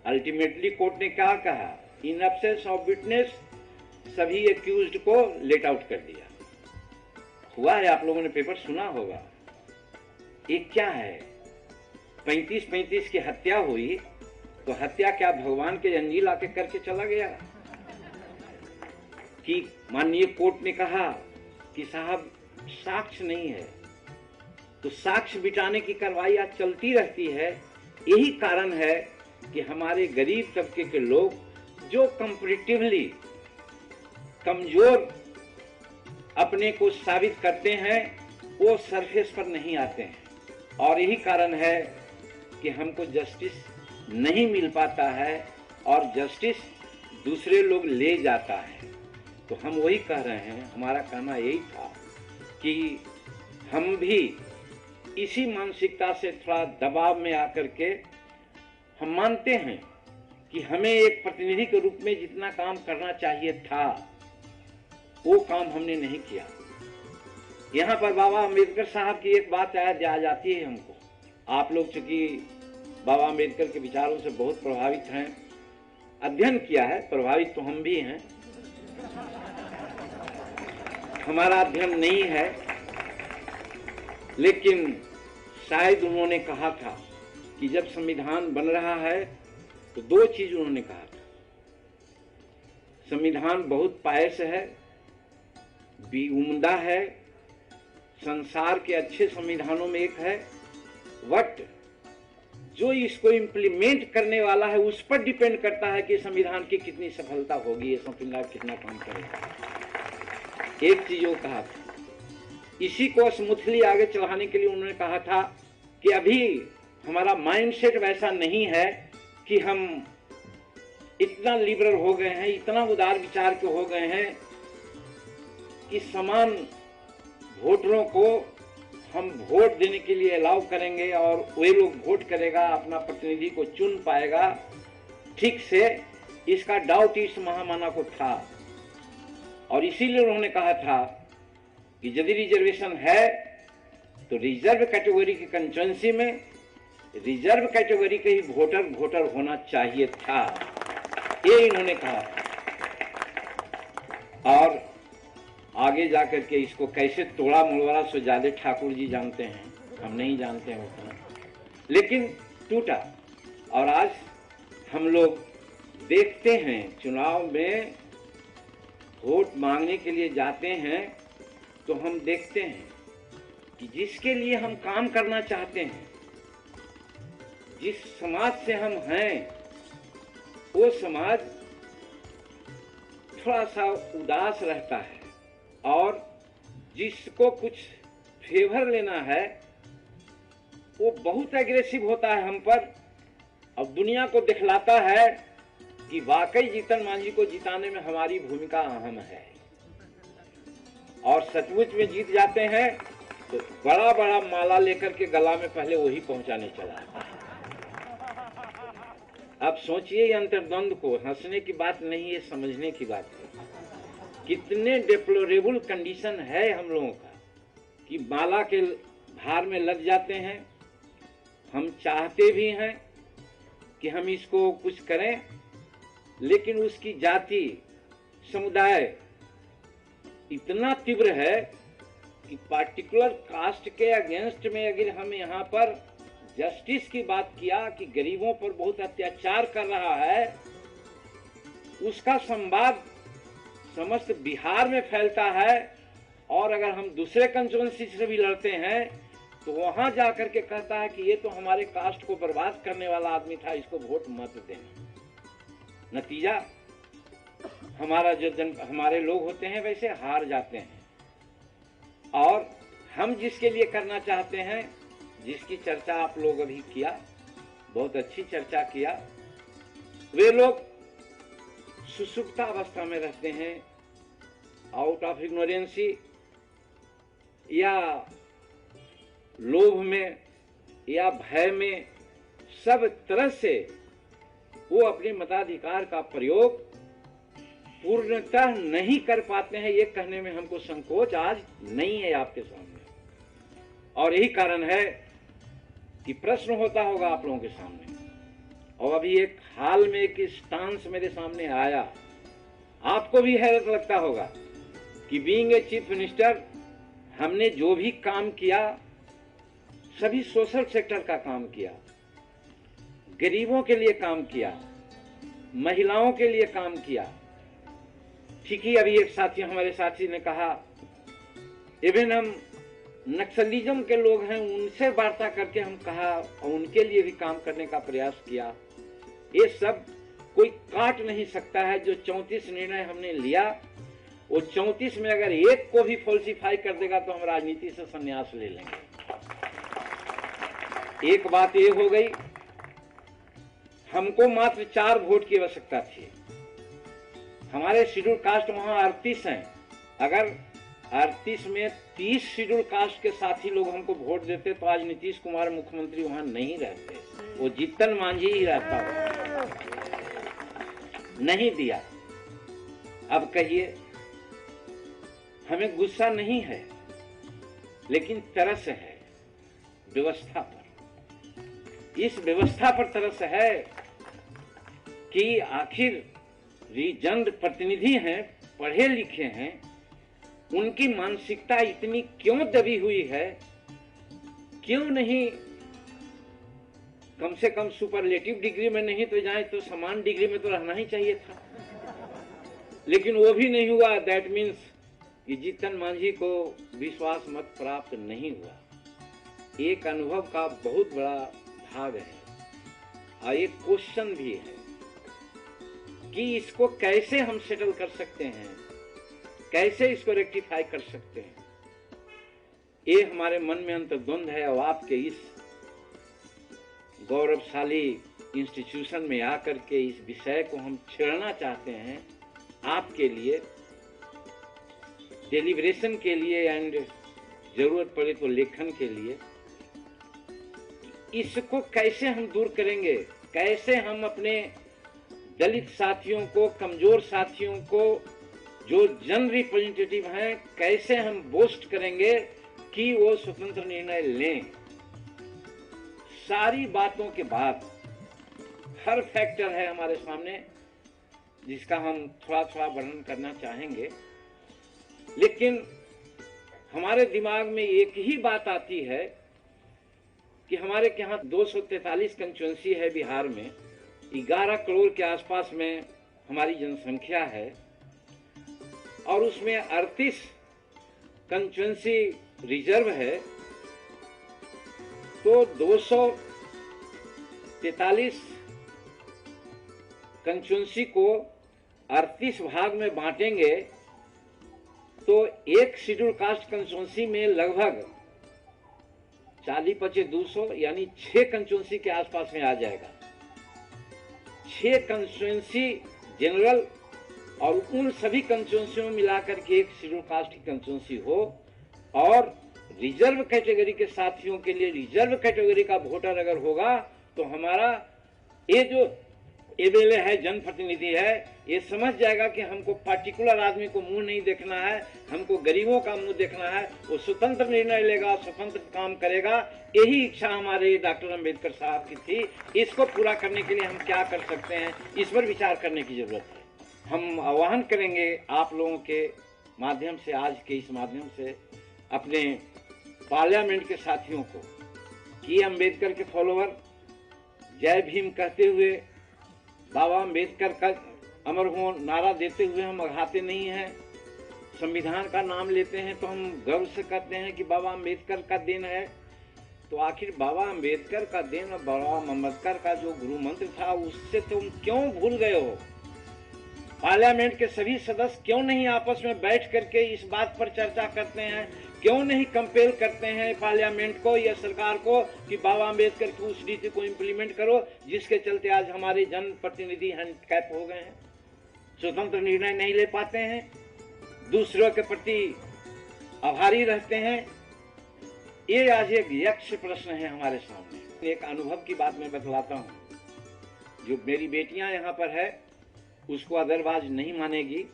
Ultimately court ने क्या कहा, इन एब्सेंस ऑफ विटनेस सभी एक्यूज्ड को लेट आउट कर दिया। हुआ है, आप लोगों ने पेपर सुना होगा। ये क्या है, 35-35 की हत्या हुई, तो हत्या क्या भगवान के अंजील आके करके चला गया? कि माननीय कोर्ट ने कहा कि साहब साक्ष्य नहीं है, तो साक्ष्य बिटाने की कार्रवाई आज चलती रहती है। यही कारण है कि हमारे गरीब तबके के लोग जो कंपैरेटिवली कमजोर अपने को साबित करते हैं, वो सरफेस पर नहीं आते हैं। और यही कारण है कि हमको जस्टिस नहीं मिल पाता है और जस्टिस दूसरे लोग ले जाता है। तो हम वही कह रहे हैं, हमारा कहना यही था कि हम भी इसी मानसिकता से थोड़ा दबाव में आकर के हम मानते हैं कि हमें एक प्रतिनिधि के रूप में जितना काम करना चाहिए था, वो काम हमने नहीं किया। यहाँ पर बाबा अम्बेडकर साहब की एक बात याद आ जाती है हमको। आप लोग चूंकि बाबा अम्बेडकर के विचारों से बहुत प्रभावित हैं, अध्ययन किया है, प्रभावित तो हम भी हैं। हमारा अध्ययन नहीं है, लेकिन शायद उन्होंने कहा था कि जब संविधान बन रहा है तो दो चीज उन्होंने कहा था। संविधान बहुत पायस है, भी उम्दा है, संसार के अच्छे संविधानों में एक है, बट जो इसको इम्प्लीमेंट करने वाला है उस पर डिपेंड करता है कि संविधान की कितनी सफलता होगी, ये संविधान कितना काम करेगा। एक चीज वो कहा था। इसी को स्मूथली आगे चलाने के लिए उन्होंने कहा था कि अभी हमारा माइंडसेट वैसा नहीं है कि हम इतना लिबरल हो गए हैं, इतना उदार विचार के हो गए हैं कि समान वोटरों को हम वोट देने के लिए अलाउ करेंगे और वे लोग वोट करेगा, अपना प्रतिनिधि को चुन पाएगा ठीक से। इसका डाउट इस महामाना को था और इसीलिए उन्होंने कहा था कि यदि रिजर्वेशन है तो रिजर्व कैटेगरी की कंस्टिट्यूएंसी में रिजर्व कैटेगरी के ही वोटर होना चाहिए था, ये इन्होंने कहा। और आगे जाकर के इसको कैसे तोड़ा मोड़वाला सो ज्यादा ठाकुर जी जानते हैं, हम नहीं जानते हैं उतना, लेकिन टूटा। और आज हम लोग देखते हैं चुनाव में वोट मांगने के लिए जाते हैं तो हम देखते हैं कि जिसके लिए हम काम करना चाहते हैं, जिस समाज से हम हैं, वो समाज थोड़ा सा उदास रहता है और जिसको कुछ फेवर लेना है वो बहुत एग्रेसिव होता है हम पर और दुनिया को दिखलाता है कि वाकई जीतन मांझी को जिताने में हमारी भूमिका अहम है। और सचमुच में जीत जाते हैं तो बड़ा बड़ा माला लेकर के गला में पहले वही पहुंचाने चला आता है। अब सोचिए अंतर्द्वंद को, हंसने की बात नहीं, ये समझने की बात है। कितने डिप्लोरेबल कंडीशन है हम लोगों का कि माला के भार में लग जाते हैं। हम चाहते भी हैं कि हम इसको कुछ करें, लेकिन उसकी जाति समुदाय इतना तीव्र है कि पार्टिकुलर कास्ट के अगेंस्ट में अगर हम यहाँ पर जस्टिस की बात किया कि गरीबों पर बहुत अत्याचार कर रहा है, उसका संवाद समस्त बिहार में फैलता है। और अगर हम दूसरे कंस्टिट्यूएंसी से भी लड़ते हैं तो वहां जाकर के कहता है कि ये तो हमारे कास्ट को बर्बाद करने वाला आदमी था, इसको वोट मत देना। नतीजा हमारे लोग होते हैं वैसे हार जाते हैं। और हम जिसके लिए करना चाहते हैं, जिसकी चर्चा आप लोग अभी किया, बहुत अच्छी चर्चा किया, वे लोग सुसुप्ता अवस्था में रहते हैं, आउट ऑफ इग्नोरेंसी या लोभ में या भय में, सब तरह से वो अपने मताधिकार का प्रयोग पूर्णतः नहीं कर पाते हैं। ये कहने में हमको संकोच आज नहीं है आपके सामने। और यही कारण है कि प्रश्न होता होगा आप लोगों के सामने। और अभी एक हाल में एक स्टांस मेरे सामने आया, आपको भी हैरत लगता होगा कि बीइंग ए चीफ मिनिस्टर हमने जो भी काम किया सभी सोशल सेक्टर का काम किया, गरीबों के लिए काम किया, महिलाओं के लिए काम किया। ठीक ही अभी एक साथी, हमारे साथी ने कहा इवन हम नक्सलिज्म के लोग हैं उनसे वार्ता करके हम कहा और उनके लिए भी काम करने का प्रयास किया। ये सब कोई काट नहीं सकता है। जो 34 निर्णय हमने लिया, वो 34 में अगर एक को भी फॉल्सिफाई कर देगा तो हम राजनीति से संन्यास ले लेंगे। एक बात ये हो गई, हमको मात्र 4 वोट की आवश्यकता थी। हमारे शेड्यूल कास्ट वहां 38 हैं। अगर 38 में 30 शेड्यूल कास्ट के साथी लोग हमको वोट देते तो आज नीतीश कुमार मुख्यमंत्री वहां नहीं रहते, वो जीतन मांझी ही रहता। नहीं दिया। अब कहिए, हमें गुस्सा नहीं है लेकिन तरस है व्यवस्था पर। इस व्यवस्था पर तरस है कि आखिर जन प्रतिनिधि हैं, पढ़े लिखे हैं, उनकी मानसिकता इतनी क्यों दबी हुई है? क्यों नहीं कम से कम सुपरलेटिव डिग्री में नहीं तो जाए तो समान डिग्री में तो रहना ही चाहिए था, लेकिन वो भी नहीं हुआ। दैट मीन्स कि जीतन मांझी को विश्वास मत प्राप्त नहीं हुआ। एक अनुभव का बहुत बड़ा भाग है और एक क्वेश्चन भी है कि इसको कैसे हम सेटल कर सकते हैं, कैसे इसको रेक्टिफाई कर सकते हैं। ये हमारे मन में अंतर्द्वंद है और आपके इस गौरवशाली इंस्टीट्यूशन में आकर के इस विषय को हम छेड़ना चाहते हैं आपके लिए, डेलिब्रेशन के लिए एंड जरूरत पड़े तो लेखन के लिए। इसको कैसे हम दूर करेंगे, कैसे हम अपने दलित साथियों को, कमजोर साथियों को, जो जन रिप्रेजेंटेटिव हैं, कैसे हम बोस्ट करेंगे कि वो स्वतंत्र निर्णय लें। सारी बातों के बाद हर फैक्टर है हमारे सामने जिसका हम थोड़ा थोड़ा वर्णन करना चाहेंगे, लेकिन हमारे दिमाग में एक ही बात आती है कि हमारे यहाँ 243 कंस्टिट्यूएंसी है बिहार में, 11 करोड़ के आसपास में हमारी जनसंख्या है और उसमें 38 कंस्टिट्यूएंसी रिजर्व है। तो 243 कंस्टिट्यूएंसी को 38 भाग में बांटेंगे तो एक शेड्यूल कास्ट कंस्टिट्यूएंसी में लगभग 40-25-200 यानी 6 कंस्टिट्यूएंसी के आसपास में आ जाएगा। 6 कंस्टिट्यूएंसी जनरल और उन सभी कंस्टिट्यूएंसियों में मिलाकर के एक शेड्यूल कास्ट की कंस्टिट्यूएंसी हो और रिजर्व कैटेगरी के साथियों के लिए रिजर्व कैटेगरी का वोटर अगर होगा तो हमारा ये जो एमएलए है, जनप्रतिनिधि है, ये समझ जाएगा कि हमको पार्टिकुलर आदमी को मुंह नहीं देखना है, हमको गरीबों का मुंह देखना है। वो स्वतंत्र निर्णय लेगा, स्वतंत्र काम करेगा। यही इच्छा हमारे डॉक्टर अंबेडकर साहब की थी। इसको पूरा करने के लिए हम क्या कर सकते हैं, इस पर विचार करने की जरूरत है। हम आह्वान करेंगे आप लोगों के माध्यम से, आज के इस माध्यम से, अपने पार्लियामेंट के साथियों को कि अंबेडकर के फॉलोअर जय भीम कहते हुए बाबा अंबेडकर का अमर हो नारा देते हुए हम अघाते नहीं हैं। संविधान का नाम लेते हैं तो हम गर्व से कहते हैं कि बाबा अंबेडकर का देन है। तो आखिर बाबा अंबेडकर का देन और बाबा अम्बेडकर का जो गुरु मंत्र था उससे तुम क्यों भूल गए हो? पार्लियामेंट के सभी सदस्य क्यों नहीं आपस में बैठ करके इस बात पर चर्चा करते हैं? क्यों नहीं कंपेल करते हैं पार्लियामेंट को या सरकार को कि बाबा अंबेडकर की उस नीति को इम्प्लीमेंट करो जिसके चलते आज हमारे जन प्रतिनिधि हैंडकैप हो गए हैं, स्वतंत्र निर्णय नहीं ले पाते हैं, दूसरों के प्रति आभारी रहते हैं। ये आज एक यक्ष प्रश्न है हमारे सामने। एक अनुभव की बात मैं बतलाता हूँ। जो मेरी बेटियां यहाँ पर है उसको अदरवाज नहीं मानेगी।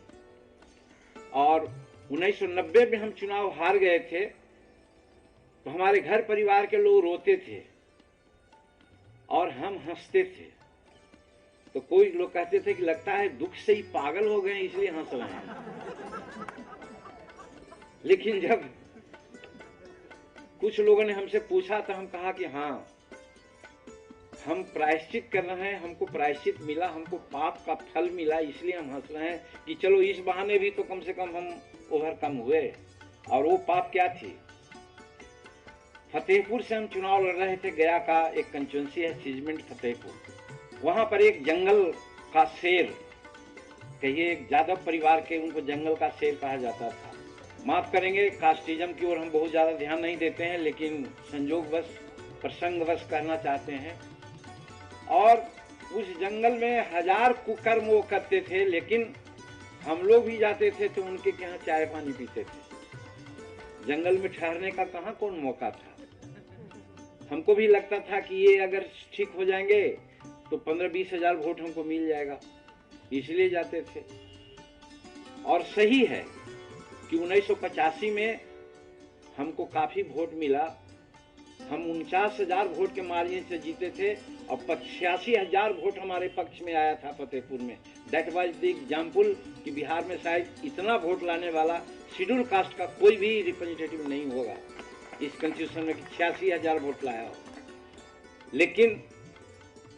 और 1990 में हम चुनाव हार गए थे तो हमारे घर परिवार के लोग रोते थे और हम हंसते थे। तो कोई लोग कहते थे कि लगता है दुख से ही पागल हो गए इसलिए हंस रहे हैं। लेकिन जब कुछ लोगों ने हमसे पूछा तो हम कहा कि हाँ, हम प्रायश्चित कर रहे हैं, हमको प्रायश्चित मिला, हमको पाप का फल मिला, इसलिए हम हंस रहे हैं कि चलो इस बहाने भी तो कम से कम हम ओवरकम हुए। और वो पाप क्या थी? फतेहपुर से हम चुनाव लड़ रहे थे। गया का एक कंस्टिट्यूंसी है सिजमेंट फतेहपुर। वहां पर एक जंगल का शेर, कहिए एक यादव परिवार के, उनको जंगल का शेर कहा जाता था। माफ करेंगे, कास्टिज्म की ओर हम बहुत ज्यादा ध्यान नहीं देते हैं, लेकिन संयोगवश प्रसंगवश कहना चाहते हैं। और उस जंगल में 1000 कुकर्म वो करते थे, लेकिन हम लोग भी जाते थे तो उनके यहाँ चाय पानी पीते थे। जंगल में ठहरने का कहाँ कौन मौका था? हमको भी लगता था कि ये अगर ठीक हो जाएंगे तो 15-20 हजार वोट हमको मिल जाएगा, इसलिए जाते थे। और सही है कि 1985 में हमको काफी वोट मिला। हम 49,000 वोट के मार्जिन से जीते थे और 85,000 वोट हमारे पक्ष में आया था फतेहपुर में। दैट वाज द एग्जाम्पल कि बिहार में शायद इतना वोट लाने वाला शेड्यूल कास्ट का कोई भी रिप्रेजेंटेटिव नहीं होगा इस कॉन्स्टिट्यूशन में कि 86,000 वोट लाया हो। लेकिन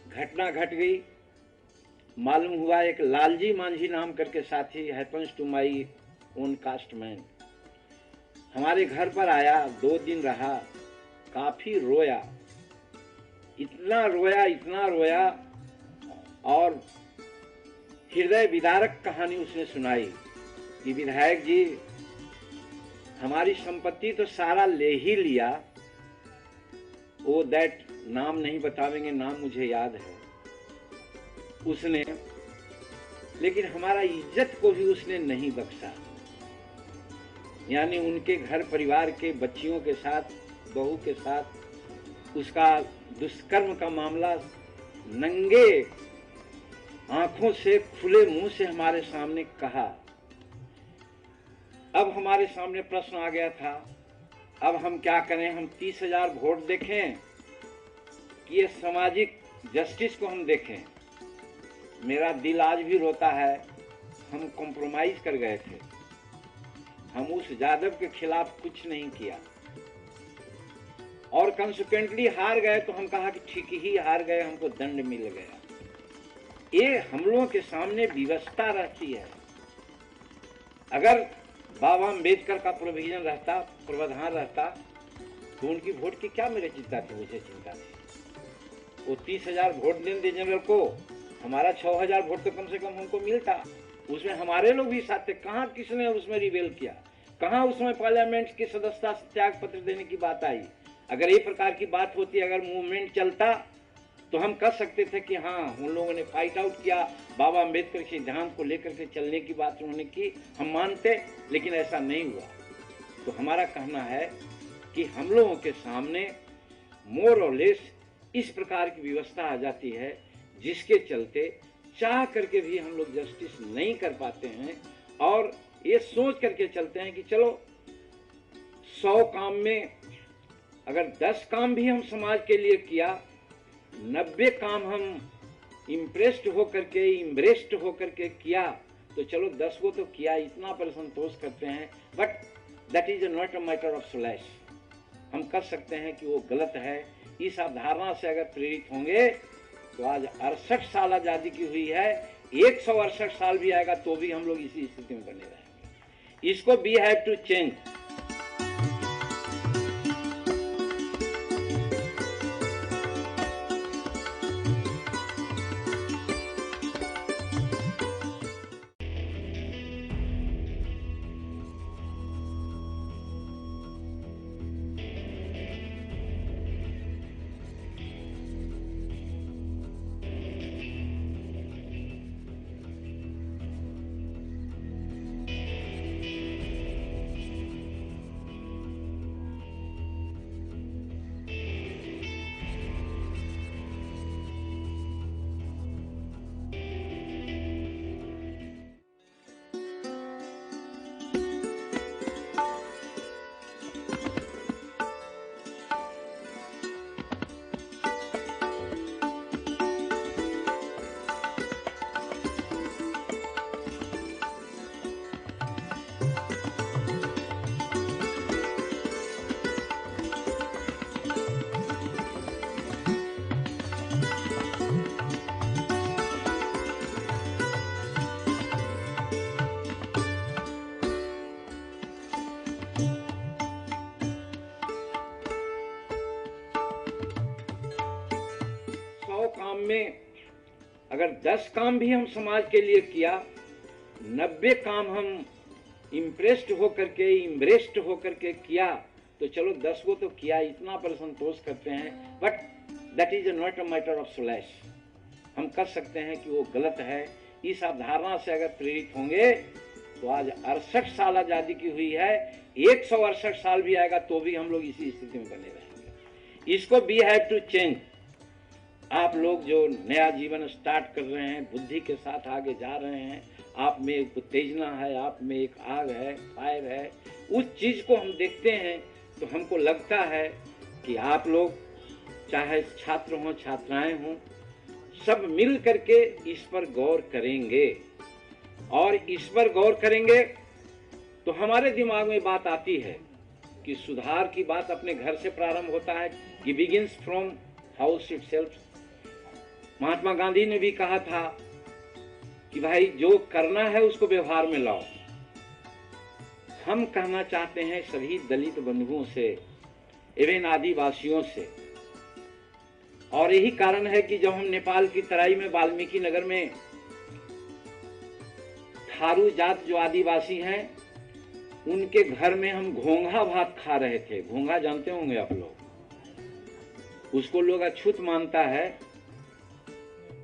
घटना घट गई। मालूम हुआ एक लालजी मांझी नाम करके साथी, happens to my own caste man, हमारे घर पर आया, 2 दिन रहा, काफी रोया, इतना रोया और हृदय विदारक कहानी उसने सुनाई कि विधायक जी, हमारी संपत्ति तो सारा ले ही लिया, वो दैट नाम नहीं बतावेंगे, नाम मुझे याद है उसने, लेकिन हमारा इज्जत को भी उसने नहीं बख्शा। यानी उनके घर परिवार के बच्चियों के साथ, बहू के साथ उसका दुष्कर्म का मामला नंगे आंखों से, खुले मुंह से हमारे सामने कहा। अब हमारे सामने प्रश्न आ गया था, अब हम क्या करें? हम 30,000 वोट देखें कि ये सामाजिक जस्टिस को हम देखें? मेरा दिल आज भी रोता है। हम कॉम्प्रोमाइज कर गए थे, हम उस यादव के खिलाफ कुछ नहीं किया और कंसिक्वेंटली हार गए। तो हम कहा कि ठीक ही हार गए, हमको दंड मिल गया। ये हम लोगों के सामने व्यवस्था रहती है। अगर बाबा अंबेडकर का प्रोविजन रहता, प्रावधान रहता, तो उनकी वोट की क्या मेरे चिंता थी? मुझे चिंता थी। वो 30,000 वोट देने जनरल को, हमारा 6,000 वोट तो कम से कम हमको मिलता। उसमें हमारे लोग भी साथ थे। कहाँ किसने उसमें रिवेल किया? कहाँ उसमें पार्लियामेंट की सदस्यता त्याग पत्र देने की बात आई? अगर ये प्रकार की बात होती, अगर मूवमेंट चलता, तो हम कह सकते थे कि हाँ, उन लोगों ने फाइट आउट किया, बाबा अंबेडकर के सिद्धांत को लेकर के चलने की बात उन्होंने की, हम मानते, लेकिन ऐसा नहीं हुआ। तो हमारा कहना है कि हम लोगों के सामने मोर और लेस इस प्रकार की व्यवस्था आ जाती है, जिसके चलते चाह करके भी हम लोग जस्टिस नहीं कर पाते हैं और ये सोच करके चलते हैं कि चलो 100 काम में अगर 10 काम भी हम समाज के लिए किया, 90 काम हम इम्प्रेस्ड होकर के, इम्ब्रेस्ड होकर के किया, तो चलो 10 को तो किया, इतना पर संतोष करते हैं। But that is not a matter of solace. हम कर सकते हैं कि वो गलत है। इस अवधारणा से अगर प्रेरित होंगे तो आज 68 साल आजादी की हुई है, 168 साल भी आएगा तो भी हम लोग इसी स्थिति में बने रहेंगे। इसको वी हैव टू चेंज। काम में अगर 10 काम भी हम समाज के लिए किया, 90 काम हम इम्प्रेस्ड होकर के, इम्ब्रेस्ड होकर के किया, तो चलो 10 को तो किया, इतना पर संतोष करते हैं। But that is not a matter of solace. हम कर सकते हैं कि वो गलत है। इस अवधारणा से अगर प्रेरित होंगे तो आज 68 साल आजादी की हुई है, 168 साल भी आएगा तो भी हम लोग इसी स्थिति में बने रहेंगे। इसको वी हैव टू चेंज। आप लोग जो नया जीवन स्टार्ट कर रहे हैं, बुद्धि के साथ आगे जा रहे हैं, आप में एक उत्तेजना है, आप में एक आग है, फायर है, उस चीज को हम देखते हैं तो हमको लगता है कि आप लोग चाहे छात्र हों, छात्राएं हों, सब मिल करके इस पर गौर करेंगे। और इस पर गौर करेंगे तो हमारे दिमाग में बात आती है कि सुधार की बात अपने घर से प्रारंभ होता है, कि begins from house itself. Mahatma Gandhi ने भी कहा था कि भाई जो करना है उसको व्यवहार में लाओ। हम कहना चाहते हैं सभी दलित बंधुओं से, एवं आदिवासियों से, और यही कारण है कि जब हम नेपाल की तराई में वाल्मीकि नगर में थारू जात जो आदिवासी हैं, उनके घर में हम घोंघा भात खा रहे थे। घोंघा जानते होंगे आप लोग, उसको लोग अछूत मानता है,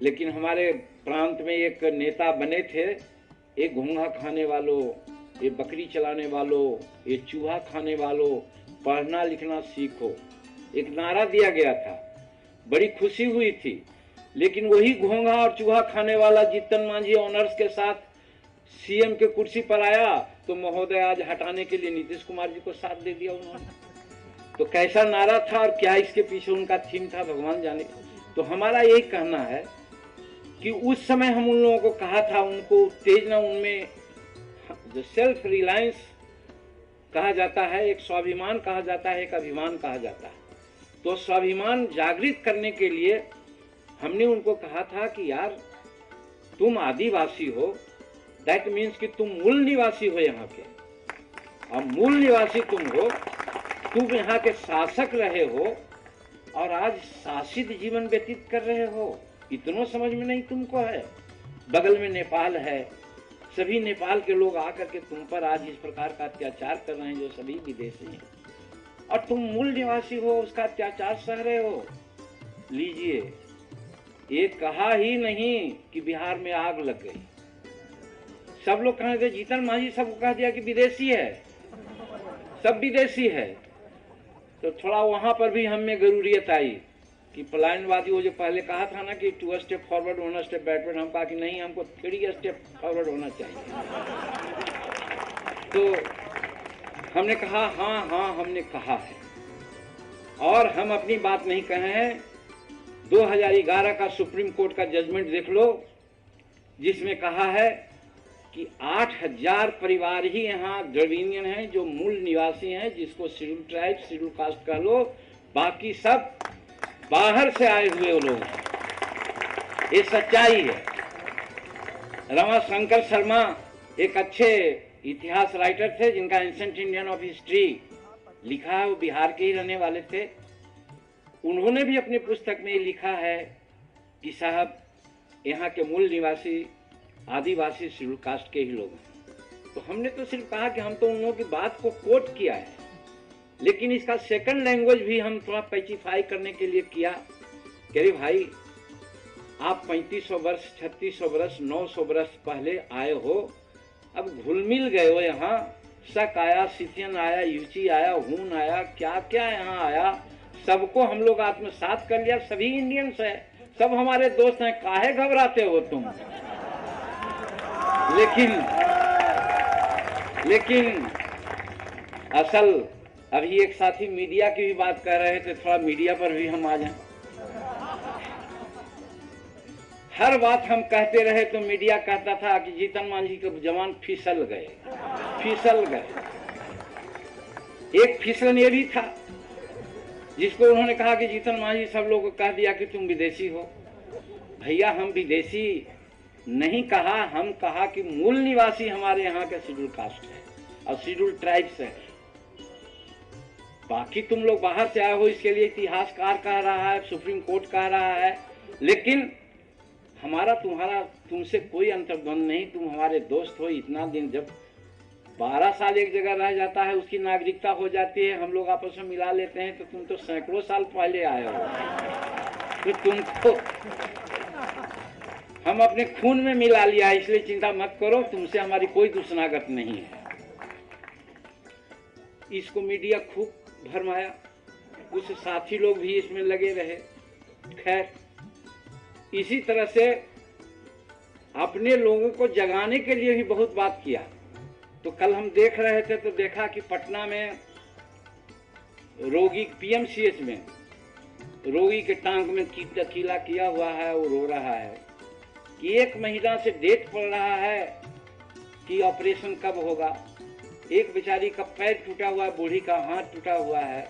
लेकिन हमारे प्रांत में एक नेता बने थे, एक घोंघा खाने वालों, ये बकरी चलाने वालों, ये चूहा खाने वालों, पढ़ना लिखना सीखो, एक नारा दिया गया था। बड़ी खुशी हुई थी। लेकिन वही घोंघा और चूहा खाने वाला जीतन मांझी ऑनर्स के साथ सीएम के कुर्सी पर आया तो महोदय आज हटाने के लिए नीतीश कुमार जी को साथ दे दिया उन्होंने। तो कैसा नारा था और क्या इसके पीछे उनका थीम था, भगवान जाने। तो हमारा यही कहना है कि उस समय हम उन लोगों को कहा था, उनको उत्तेजना, उनमें जो सेल्फ रिलायंस कहा जाता है, एक स्वाभिमान कहा जाता है, एक अभिमान कहा जाता है। तो स्वाभिमान जागृत करने के लिए हमने उनको कहा था कि यार तुम आदिवासी हो, दैट मीन्स कि तुम मूल निवासी हो यहाँ के, और मूल निवासी तुम हो, तुम यहाँ के शासक रहे हो और आज शासित जीवन व्यतीत कर रहे हो। इतना समझ में नहीं तुमको है। बगल में नेपाल है, सभी नेपाल के लोग आकर के तुम पर आज इस प्रकार का अत्याचार कर रहे हैं, जो सभी विदेशी हैं, और तुम मूल निवासी हो, उसका अत्याचार सह रहे हो। लीजिए, ये कहा ही नहीं कि बिहार में आग लग गई। सब लोग कह रहे थे, जीतन मांझी सबको कह दिया कि विदेशी है, सब विदेशी है। तो थोड़ा वहां पर भी हम में जरूरियत आई कि पलायनवादी, वो जो पहले कहा था ना कि 2 स्टेप फॉरवर्ड 1 स्टेप बैकवर्ड, हम कहा कि नहीं, हमको 3 स्टेप फॉरवर्ड होना चाहिए। तो हमने कहा हाँ, हमने कहा है, और हम अपनी बात नहीं कहे हैं। 2011 का सुप्रीम कोर्ट का जजमेंट देख लो, जिसमें कहा है कि 8000 परिवार ही यहाँ द्रविडियन हैं जो मूल निवासी हैं, जिसको शेड्यूल ट्राइब शेड्यूल कास्ट कह लो, बाकी सब बाहर से आए हुए वो लोग हैं। ये सच्चाई है। रमाशंकर शर्मा एक अच्छे इतिहास राइटर थे जिनका एंसेंट इंडियन ऑफ हिस्ट्री लिखा है, वो बिहार के ही रहने वाले थे। उन्होंने भी अपनी पुस्तक में लिखा है कि साहब यहाँ के मूल निवासी आदिवासी शेड्यूल कास्ट के ही लोग हैं। तो हमने तो सिर्फ कहा कि हम तो उन लोगों की बात को कोट किया है, लेकिन इसका सेकंड लैंग्वेज भी हम थोड़ा पैचिफाई करने के लिए किया कि अरे भाई आप 3500 वर्ष 3600 वर्ष 900 वर्ष पहले आए हो, अब घुल मिल गए हो। यहाँ शक आया, सिथियन आया, यूची आया, हून आया, क्या क्या यहाँ आया, सबको हम लोग आत्मसात कर लिया। सभी इंडियंस है, सब हमारे दोस्त हैं, काहे घबराते हो तुम। लेकिन असल अभी एक साथी मीडिया की भी बात कर रहे थे, थोड़ा मीडिया पर भी हम आ जाएं। हर बात हम कहते रहे तो मीडिया कहता था कि जीतन मांझी के जवान फिसल गए। एक फिसलन ये भी था जिसको उन्होंने कहा कि जीतन मांझी सब लोगों को कह दिया कि तुम विदेशी हो। भैया हम विदेशी नहीं कहा, हम कहा कि मूल निवासी हमारे यहाँ के शेड्यूल कास्ट है और शेड्यूल ट्राइब्स है। बाकी तुम लोग बाहर से आए हो, इसके लिए इतिहासकार कह रहा है, सुप्रीम कोर्ट कह रहा है, लेकिन हमारा तुम्हारा तुमसे कोई अंतर्द्वंद नहीं। तुम हमारे दोस्त हो। इतना दिन जब 12 साल एक जगह रह जाता है उसकी नागरिकता हो जाती है, हम लोग आपस में मिला लेते हैं। तो तुम तो सैकड़ों साल पहले आए हो, तो तुमको हम अपने खून में मिला लिया है, इसलिए चिंता मत करो, तुमसे हमारी कोई दुश्मनागत नहीं है। इसको मीडिया खूब भरमाया, कुछ साथी लोग भी इसमें लगे रहे। खैर इसी तरह से अपने लोगों को जगाने के लिए भी बहुत बात किया। तो कल हम देख रहे थे तो देखा कि पटना में रोगी पीएमसीएच में रोगी के टांग में कीला किया हुआ है, वो रो रहा है कि 1 महीना से डेट पड़ रहा है कि ऑपरेशन कब होगा। एक बेचारी का पैर टूटा हुआ है, बूढ़ी का हाथ टूटा हुआ है,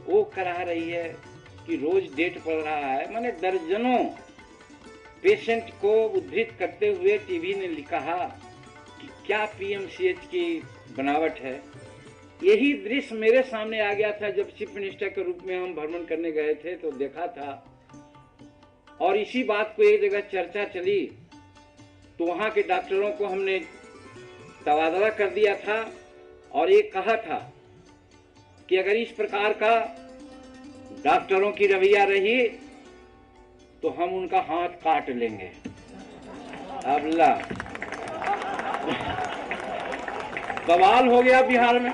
वो करा रही है कि रोज डेट पड़ रहा है। माने दर्जनों पेशेंट को उद्धृत करते हुए टीवी ने लिखा कि क्या पीएमसीएच की बनावट है। यही दृश्य मेरे सामने आ गया था जब चीफ मिनिस्टर के रूप में हम भ्रमण करने गए थे, तो देखा था। और इसी बात को एक जगह चर्चा चली तो वहाँ के डॉक्टरों को हमने तबादला कर दिया था और ये कहा था कि अगर इस प्रकार का डॉक्टरों की रवैया रही तो हम उनका हाथ काट लेंगे। अबला बवाल हो गया बिहार में।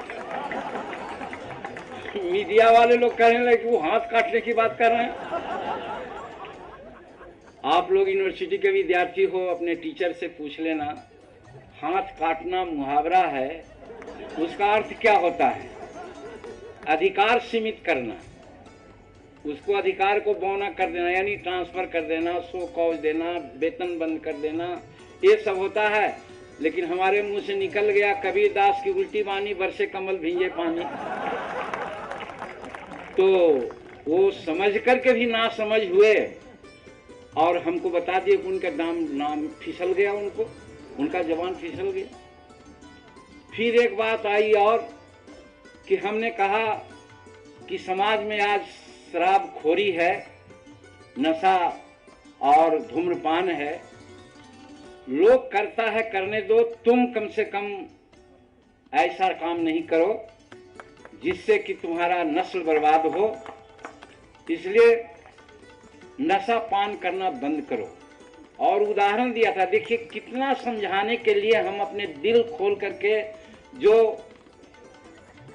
मीडिया वाले लोग कहने लगे कि वो हाथ काटने की बात कर रहे हैं। आप लोग यूनिवर्सिटी के विद्यार्थी हो, अपने टीचर से पूछ लेना, हाथ काटना मुहावरा है, उसका अर्थ क्या होता है? अधिकार सीमित करना, उसको अधिकार को बौना कर देना, यानी ट्रांसफर कर देना, शो कॉज देना, वेतन बंद कर देना, ये सब होता है। लेकिन हमारे मुंह से निकल गया कबीर दास की उल्टी बानी, बरसे कमल भींजे पानी। तो वो समझ करके भी ना समझ हुए और हमको बता दिए कि उनका नाम फिसल गया, उनका जवान फिसल गया। फिर एक बात आई और कि हमने कहा कि समाज में आज शराबखोरी है, नशा और धूम्रपान है, लोग करता है करने दो, तुम कम से कम ऐसा काम नहीं करो जिससे कि तुम्हारा नस्ल बर्बाद हो। इसलिए नशा पान करना बंद करो। और उदाहरण दिया था, देखिए कितना समझाने के लिए हम अपने दिल खोल करके, जो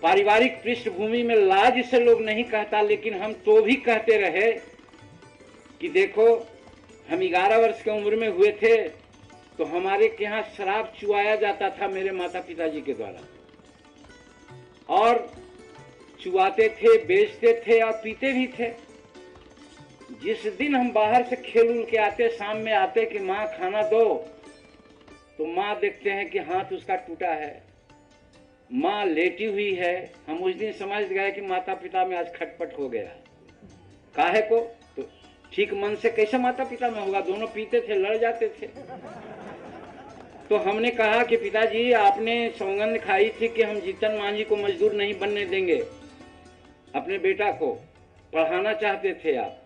पारिवारिक पृष्ठभूमि में लाज से लोग नहीं कहता, लेकिन हम तो भी कहते रहे कि देखो हम 11 वर्ष की उम्र में हुए थे तो हमारे के यहाँ शराब चुआया जाता था मेरे माता पिताजी के द्वारा, और चुआते थे, बेचते थे और पीते भी थे। जिस दिन हम बाहर से खेल उल के आते, शाम में आते कि माँ खाना दो, तो माँ देखते हैं कि हाथ उसका टूटा है, माँ लेटी हुई है। हम उस दिन समझ गए कि माता पिता में आज खटपट हो गया। काहे को? तो ठीक मन से कैसे माता पिता में होगा, दोनों पीते थे, लड़ जाते थे। तो हमने कहा कि पिताजी आपने सौगंध खाई थी कि हम जीतन मांझी को मजदूर नहीं बनने देंगे, अपने बेटा को पढ़ाना चाहते थे आप,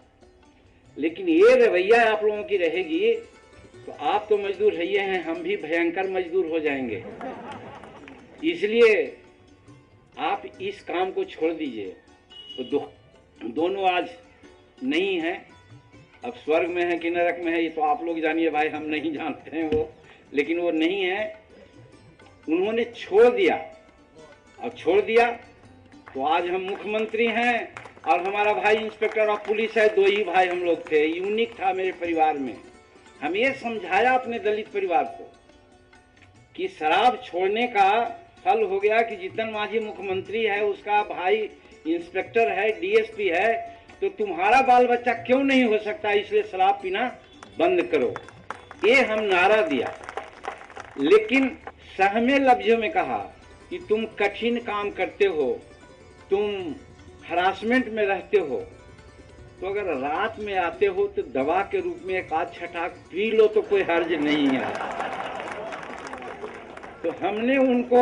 लेकिन ये रवैया आप लोगों की रहेगी तो आप तो मजदूर है हैं, हम भी भयंकर मजदूर हो जाएंगे। इसलिए आप इस काम को छोड़ दीजिए। तो दोनों आज नहीं है, अब स्वर्ग में है कि नरक में है ये तो आप लोग जानिए भाई, हम नहीं जानते हैं वो, लेकिन वो नहीं है, उन्होंने छोड़ दिया। और छोड़ दिया तो आज हम मुख्यमंत्री हैं और हमारा भाई इंस्पेक्टर ऑफ पुलिस है, दो ही भाई हम लोग थे, यूनिक था मेरे परिवार में। हम ये समझाया अपने दलित परिवार को कि शराब छोड़ने का फल हो गया कि जीतन मांझी मुख्यमंत्री है, उसका भाई इंस्पेक्टर है, डीएसपी है, तो तुम्हारा बाल बच्चा क्यों नहीं हो सकता, इसलिए शराब पीना बंद करो। ये हम नारा दिया, लेकिन सहमे लफ्जों में कहा कि तुम कठिन काम करते हो, तुम हरासमेंट में रहते हो, तो अगर रात में आते हो तो दवा के रूप में एक आध छटाक पी लो तो कोई हर्ज नहीं है। तो हमने उनको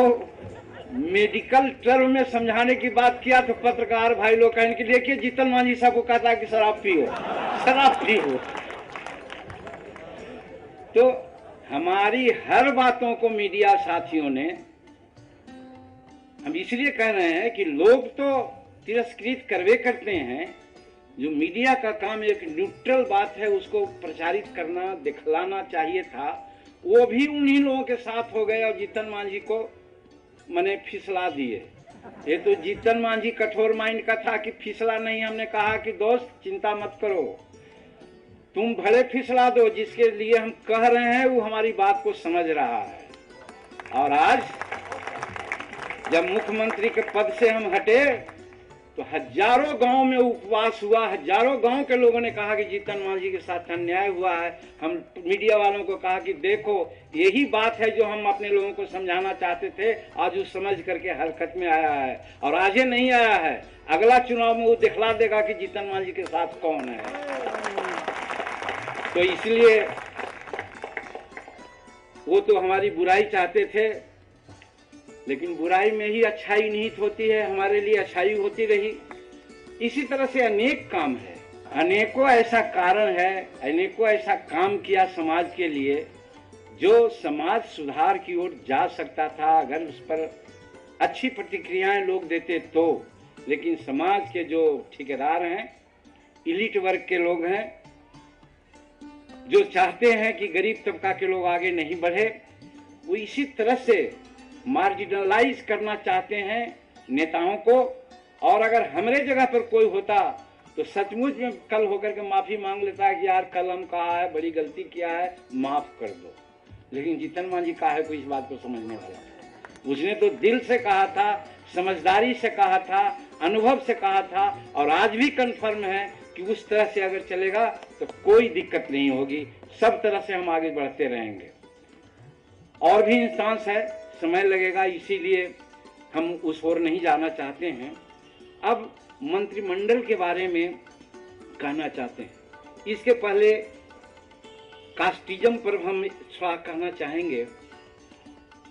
मेडिकल टर्म में समझाने की बात किया तो पत्रकार भाई लोग कहने कि देखिए जीतन मांझी साहब को कहता कि शराब पियो, शराब पियो। तो हमारी हर बातों को मीडिया साथियों ने, हम इसलिए कह रहे हैं कि लोग तो तिरस्कृत करवे करते हैं, जो मीडिया का काम एक न्यूट्रल बात है उसको प्रचारित करना, दिखलाना चाहिए था, वो भी उन्हीं लोगों के साथ हो गए और जीतन मांझी को मने फिसला दिए। ये तो जीतन मांझी कठोर माइंड का था कि फिसला नहीं, हमने कहा कि दोस्त चिंता मत करो, तुम भले फिसला दो, जिसके लिए हम कह रहे हैं वो हमारी बात को समझ रहा है। और आज जब मुख्यमंत्री के पद से हम हटे तो हजारों गांव में उपवास हुआ, हजारों गांव के लोगों ने कहा कि जीतन मांझी के साथ अन्याय हुआ है। हम मीडिया वालों को कहा कि देखो यही बात है जो हम अपने लोगों को समझाना चाहते थे, आज वो समझ करके हरकत में आया है, और आज ये नहीं आया है, अगला चुनाव में वो दिखला देगा कि जीतन मांझी के साथ कौन है। तो इसलिए वो तो हमारी बुराई चाहते थे, लेकिन बुराई में ही अच्छाई निहित होती है, हमारे लिए अच्छाई होती रही। इसी तरह से अनेक काम है, अनेकों ऐसा कारण है, अनेकों ऐसा काम किया समाज के लिए जो समाज सुधार की ओर जा सकता था अगर उस पर अच्छी प्रतिक्रियाएं लोग देते तो। लेकिन समाज के जो ठेकेदार हैं, इलीट वर्ग के लोग हैं, जो चाहते हैं कि गरीब तबका के लोग आगे नहीं बढ़े, वो इसी तरह से मार्जिनलाइज करना चाहते हैं नेताओं को। और अगर हमारे जगह पर कोई होता तो सचमुच में कल होकर के माफी मांग लेता है कि यार कल हम कहा है, बड़ी गलती किया है, माफ कर दो। लेकिन जीतन मांझी काहे को इस बात को समझने वाला, उसने तो दिल से कहा था, समझदारी से कहा था, अनुभव से कहा था, और आज भी कन्फर्म है कि उस तरह से अगर चलेगा तो कोई दिक्कत नहीं होगी, सब तरह से हम आगे बढ़ते रहेंगे। और भी इंस्टांस है, समय लगेगा, इसीलिए हम उस ओर नहीं जाना चाहते हैं। अब मंत्रिमंडल के बारे में कहना चाहते हैं। इसके पहले कास्टिज्म पर हम थोड़ा कहना चाहेंगे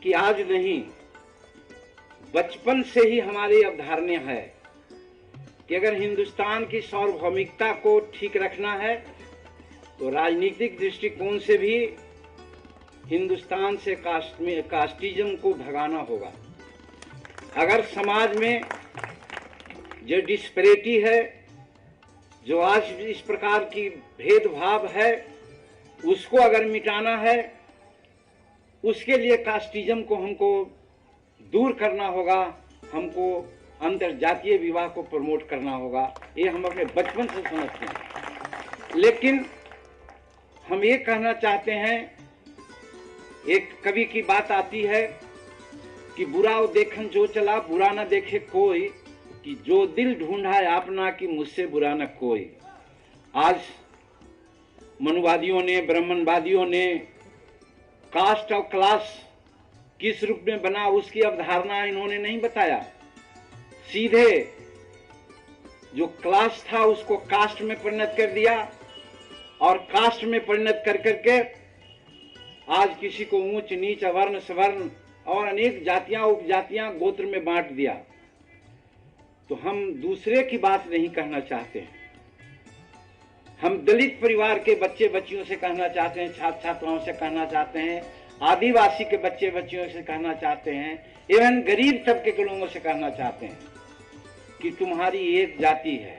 कि आज नहीं, बचपन से ही हमारी अवधारणा है कि अगर हिंदुस्तान की सार्वभौमिकता को ठीक रखना है तो राजनीतिक दृष्टिकोण से भी हिंदुस्तान से कास्टिज्म को भगाना होगा। अगर समाज में जो डिस्पैरिटी है, जो आज इस प्रकार की भेदभाव है, उसको अगर मिटाना है, उसके लिए कास्टिज्म को हमको दूर करना होगा, हमको अंतरजातीय विवाह को प्रमोट करना होगा। ये हम अपने बचपन से समझते हैं। लेकिन हम ये कहना चाहते हैं, एक कवि की बात आती है कि बुरा देखन जो चला बुरा न देखे कोई, कि जो दिल ढूंढा है अपना कि मुझसे बुरा न कोई। आज मनुवादियों ने, ब्राह्मणवादियों ने कास्ट और क्लास किस रूप में बना उसकी अवधारणा इन्होंने नहीं बताया। सीधे जो क्लास था उसको कास्ट में परिणत कर दिया और कास्ट में परिणत कर करके आज किसी को ऊंच नीच अवर्ण सवर्ण और अनेक जातियां उपजातियां गोत्र में बांट दिया। तो हम दूसरे की बात नहीं कहना चाहते हैं, हम दलित परिवार के बच्चे बच्चियों से कहना चाहते हैं, छात्र छात्राओं से कहना चाहते हैं, आदिवासी के बच्चे बच्चियों से कहना चाहते हैं, एवं गरीब तबके के लोगों से कहना चाहते हैं कि तुम्हारी एक जाति है।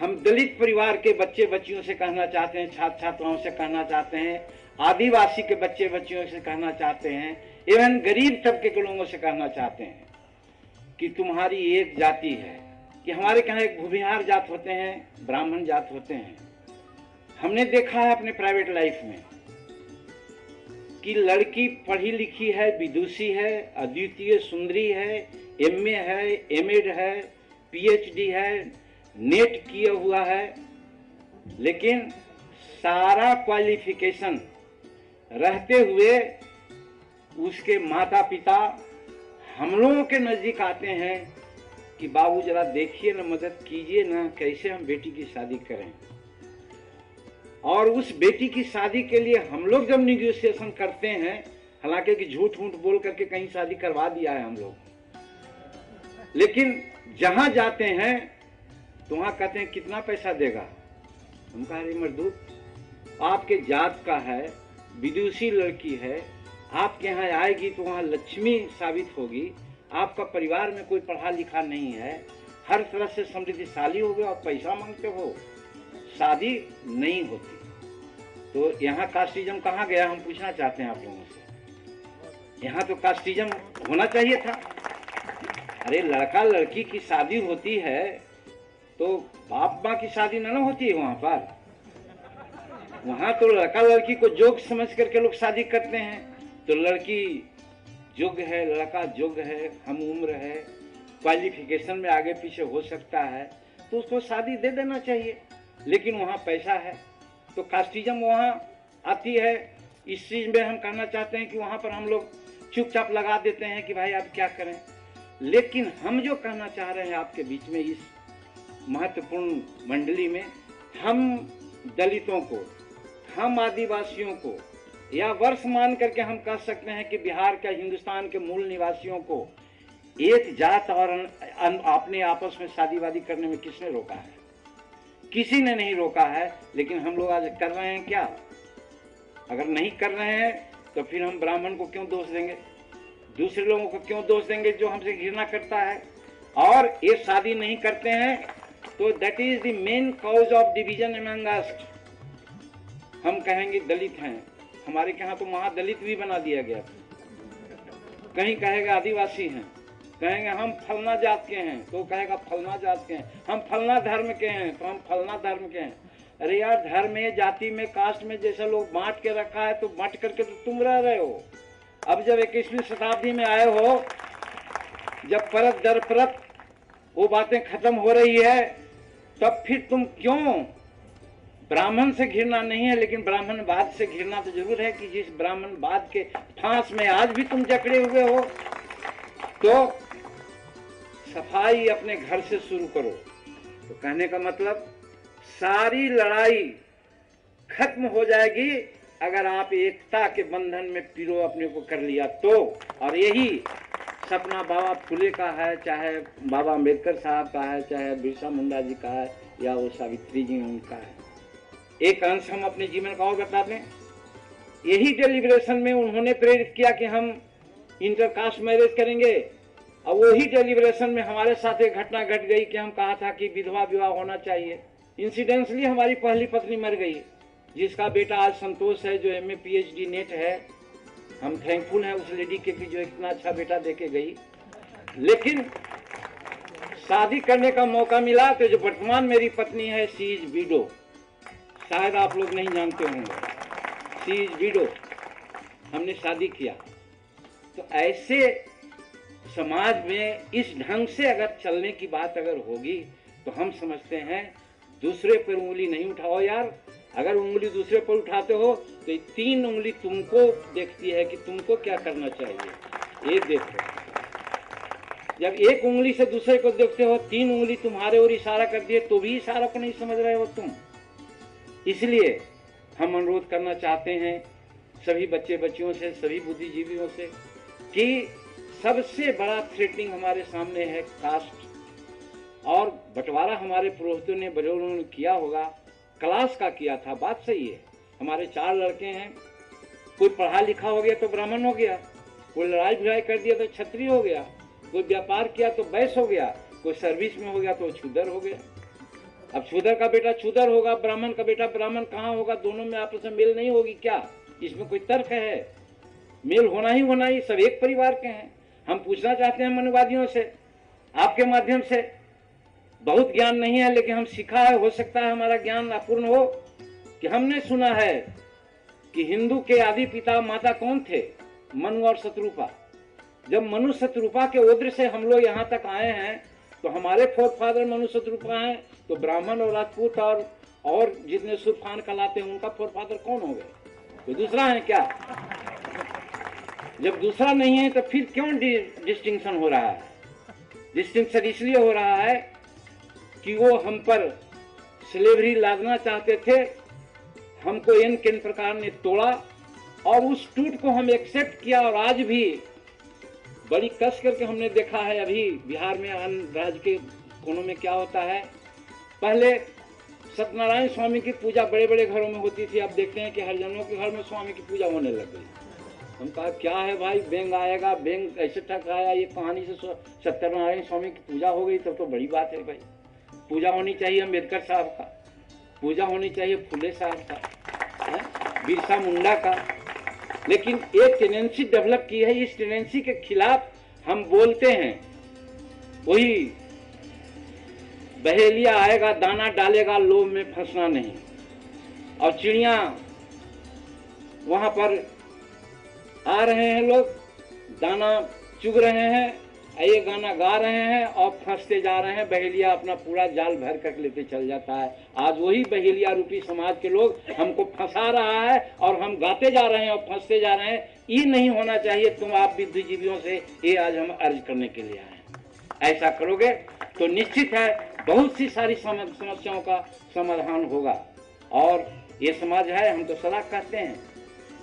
हम दलित परिवार के बच्चे बच्चियों से कहना चाहते हैं, छात्र छात्राओं से कहना चाहते हैं, आदिवासी के बच्चे बच्चियों से कहना चाहते हैं, एवं गरीब तबके के लोगों से कहना चाहते हैं कि तुम्हारी एक जाति है। कि हमारे यहाँ एक भूमिहार जात होते हैं, ब्राह्मण जात होते हैं। हमने देखा है अपने प्राइवेट लाइफ में कि लड़की पढ़ी लिखी है, विदुषी है, अद्वितीय सुंदरी है, एमए है, एमएड है, पीएचडी है, नेट किया हुआ है, लेकिन सारा क्वालिफिकेशन रहते हुए उसके माता पिता हम लोगों के नजदीक आते हैं कि बाबू जरा देखिए ना, मदद कीजिए ना, कैसे हम बेटी की शादी करें। और उस बेटी की शादी के लिए हम लोग जब निगोशिएशन करते हैं, हालांकि कि झूठ मूठ बोल करके कहीं शादी करवा दिया है हम लोग, लेकिन जहां जाते हैं तो वहां कहते हैं कितना पैसा देगा। हम कहा अरे मजदूर आपके जात का है, विदुषी लड़की है, आपके यहाँ आएगी तो वहाँ लक्ष्मी साबित होगी, आपका परिवार में कोई पढ़ा लिखा नहीं है, हर तरह से समृद्धिशाली हो गए और पैसा मांगते हो, शादी नहीं होती। तो यहाँ कास्टिज्म कहाँ गया, हम पूछना चाहते हैं आप लोगों से। यहाँ तो कास्टिज्म होना चाहिए था। अरे लड़का लड़की की शादी होती है तो बाप माँ की शादी ना होती है वहाँ पर। वहाँ तो लड़का लड़की को जोग समझ करके लोग शादी करते हैं। तो लड़की योग्य है, लड़का योग्य है, हम उम्र है, क्वालिफिकेशन में आगे पीछे हो सकता है, तो उसको शादी दे देना चाहिए। लेकिन वहाँ पैसा है तो कास्टिज्म वहाँ आती है। इस चीज़ में हम कहना चाहते हैं कि वहाँ पर हम लोग चुपचाप लगा देते हैं कि भाई आप क्या करें। लेकिन हम जो कहना चाह रहे हैं आपके बीच में इस महत्वपूर्ण मंडली में, हम दलितों को, हम आदिवासियों को, या वर्ष मान करके हम कह सकते हैं कि बिहार का, हिंदुस्तान के मूल निवासियों को एक जात और अपने आपस में शादी वादी करने में किसने रोका है? किसी ने नहीं रोका है। लेकिन हम लोग आज कर रहे हैं क्या? अगर नहीं कर रहे हैं तो फिर हम ब्राह्मण को क्यों दोष देंगे, दूसरे लोगों को क्यों दोष देंगे जो हमसे घृणा करता है और ये शादी नहीं करते हैं? तो that is the main cause of division among us. हम कहेंगे दलित हैं, हमारे यहाँ तो महादलित भी बना दिया गया। कहीं कहेगा आदिवासी हैं, कहेंगे हम फलना जात के हैं तो कहेगा फलना जात के हैं, हम फलना धर्म के हैं तो हम फलना धर्म के हैं। अरे यार, धर्म में, जाति में, कास्ट में जैसा लोग बांट के रखा है तो बांट करके तो तुम रह रहे हो। अब जब 21वीं शताब्दी में आए हो, जब परत दर परत वो बातें खत्म हो रही है, तब फिर तुम क्यों? ब्राह्मण से घृणा नहीं है, लेकिन ब्राह्मणवाद से घृणा तो जरूर है कि जिस ब्राह्मणवाद के फांस में आज भी तुम जकड़े हुए हो। तो सफाई अपने घर से शुरू करो। तो कहने का मतलब सारी लड़ाई खत्म हो जाएगी अगर आप एकता के बंधन में पिरो अपने को कर लिया तो। और यही सपना बाबा फुले का है, चाहे बाबा अम्बेडकर साहब का है, चाहे बिरसा मुंडा जी का है, या वो सावित्री जी उनका है। एक अंश हम अपने जीवन का और बता दें, यही डेलिब्रेशन में उन्होंने प्रेरित किया कि हम इंटरकास्ट मैरिज करेंगे। अब वही डेलिब्रेशन में हमारे साथ एक घटना घट गई कि हम कहा था कि विधवा विवाह होना चाहिए। इंसिडेंटली हमारी पहली पत्नी मर गई, जिसका बेटा आज संतोष है, जो एमए पीएचडी नेट है। हम थैंकफुल हैं उस लेडी के भी जो इतना अच्छा बेटा देके गई। लेकिन शादी करने का मौका मिला तो जो वर्तमान मेरी पत्नी है, शी इज विडो। शायद आप लोग नहीं जानते होंगे, शी इज विडो। हमने शादी किया। तो ऐसे समाज में इस ढंग से अगर चलने की बात अगर होगी तो हम समझते हैं दूसरे पर उंगली नहीं उठाओ यार। अगर उंगली दूसरे पर उठाते हो तो ये 3 उंगली तुमको देखती है कि तुमको क्या करना चाहिए। ये देखो, जब एक उंगली से दूसरे को देखते हो, 3 उंगली तुम्हारे ओर इशारा कर दिए तो भी इशारा को नहीं समझ रहे हो तुम। इसलिए हम अनुरोध करना चाहते हैं सभी बच्चे बच्चियों से, सभी बुद्धिजीवियों से कि सबसे बड़ा थ्रेटनिंग हमारे सामने है कास्ट। और बंटवारा हमारे पुरोहितों ने बड़ों ने किया होगा, क्लास का किया था, बात सही है। हमारे 4 लड़के हैं, कोई पढ़ा लिखा हो गया तो ब्राह्मण हो गया, कोई लड़ाई भिड़ाई कर दिया तो क्षत्रिय हो गया, कोई व्यापार किया तो वैश्य हो गया, कोई सर्विस में हो गया तो शूद्र हो गया। अब शूद्र का बेटा शूद्र होगा, ब्राह्मण का बेटा ब्राह्मण कहाँ होगा? दोनों में आपस में मेल नहीं होगी क्या? इसमें कोई तर्क है? मेल होना ही, सब एक परिवार के हैं। हम पूछना चाहते हैं मनुवादियों से, आपके माध्यम से, बहुत ज्ञान नहीं है लेकिन हम सीखा है, हो सकता है हमारा ज्ञान अपूर्ण हो, कि हमने सुना है कि हिंदू के आदि पिता माता कौन थे? मनु और शत्रुपा। जब मनु शत्रुपा के उद्र से हम लोग यहाँ तक आए हैं तो हमारे फोरफादर मनु शत्रुपा हैं, तो ब्राह्मण और राजपूत और जितने सुरफान कहलाते हैं उनका फोरफादर कौन हो गए? तो दूसरा है क्या? जब दूसरा नहीं है तो फिर क्यों डिस्टिंक्शन हो रहा है? डिस्टिंक्शन इसलिए हो रहा है कि वो हम पर स्लेवरी लादना चाहते थे, हमको इन किन प्रकार ने तोड़ा और उस टूट को हम एक्सेप्ट किया। और आज भी बड़ी कस करके हमने देखा है, अभी बिहार में अन्य राज्य के कोनों में क्या होता है। पहले सत्यनारायण स्वामी की पूजा बड़े बड़े घरों में होती थी, अब देखते हैं कि हरिजनों के घर में स्वामी की पूजा होने लग गई। हम कहा क्या है भाई, बेंग आएगा, बेंग ऐसे ठक आया, ये कहानी से सत्यनारायण स्वामी की पूजा हो गई तब तो बड़ी बात है भाई। पूजा होनी चाहिए अम्बेडकर साहब का, पूजा होनी चाहिए फुले साहब का, बिरसा मुंडा का। लेकिन एक टेंडेंसी डेवलप की है, इस टेंडेंसी के खिलाफ हम बोलते हैं। वही बहेलिया आएगा दाना डालेगा, लोभ में फंसना नहीं। और चिड़िया वहां पर आ रहे हैं, लोग दाना चुग रहे हैं, ये गाना गा रहे हैं और फंसते जा रहे हैं। बहेलिया अपना पूरा जाल भर कर लेते चल जाता है। आज वही बहेलिया रूपी समाज के लोग हमको फंसा रहा है और हम गाते जा रहे हैं और फंसते जा रहे हैं। ये नहीं होना चाहिए। तुम आप बुद्धिजीवियों से ये आज हम अर्ज करने के लिए आए हैं। ऐसा करोगे तो निश्चित है बहुत सी सारी समस्याओं का समाधान होगा। और ये समाज है, हम तो सलाह कहते हैं।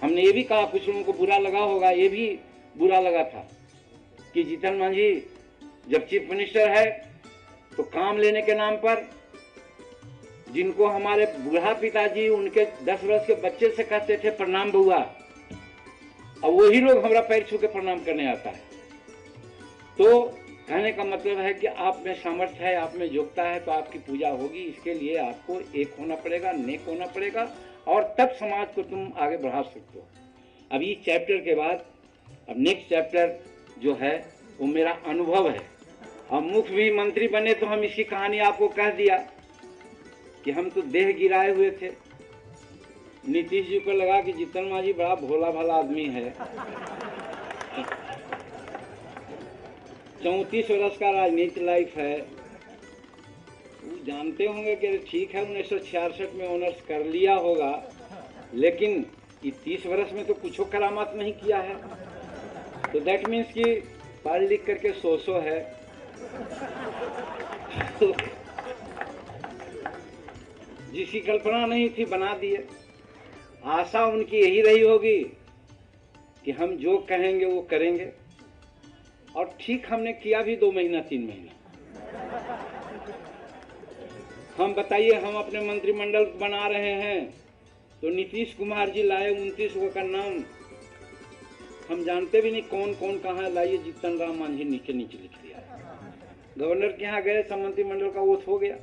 हमने ये भी कहा, कुछ लोगों को बुरा लगा होगा, ये भी बुरा लगा था कि जीतन मांझी जब चीफ मिनिस्टर है तो काम लेने के नाम पर जिनको हमारे बूढ़ा पिताजी उनके 10 वर्ष के बच्चे से कहते थे प्रणाम बउआ, और वही लोग हमारा पैर छू के प्रणाम करने आता है। तो कहने का मतलब है कि आप में सामर्थ्य है, आप में योग्यता है तो आपकी पूजा होगी। इसके लिए आपको एक होना पड़ेगा, नेक होना पड़ेगा, और तब समाज को तुम आगे बढ़ा सकते हो। अब इस चैप्टर के बाद अब नेक्स्ट चैप्टर जो है वो मेरा अनुभव है। हम मुख्य भी मंत्री बने तो हम इसकी कहानी आपको कह दिया कि हम तो देह गिराए हुए थे। नीतीश जी को लगा कि जीतन मांझी बड़ा भोला भाला आदमी है। 34 वर्ष का राजनीति लाइफ है, वो जानते होंगे कि ठीक है 1966 में ऑनर्स कर लिया होगा, लेकिन 30 वर्ष में तो कुछ करामात नहीं किया है। तो दैट मीन्स कि पढ़ लिख करके सो है। जिसकी कल्पना नहीं थी बना दिए। आशा उनकी यही रही होगी कि हम जो कहेंगे वो करेंगे, और ठीक हमने किया भी 2 महीना 3 महीना। हम बताइए, हम अपने मंत्रिमंडल बना रहे हैं तो नीतीश कुमार जी लाए 29 का नाम, हम जानते भी नहीं कौन कौन कहाँ लाइए, जीतन राम मांझी नीचे नीचे लिख दिया। गवर्नर के यहाँ गए, सब मंत्रिमंडल का वोट हो गया।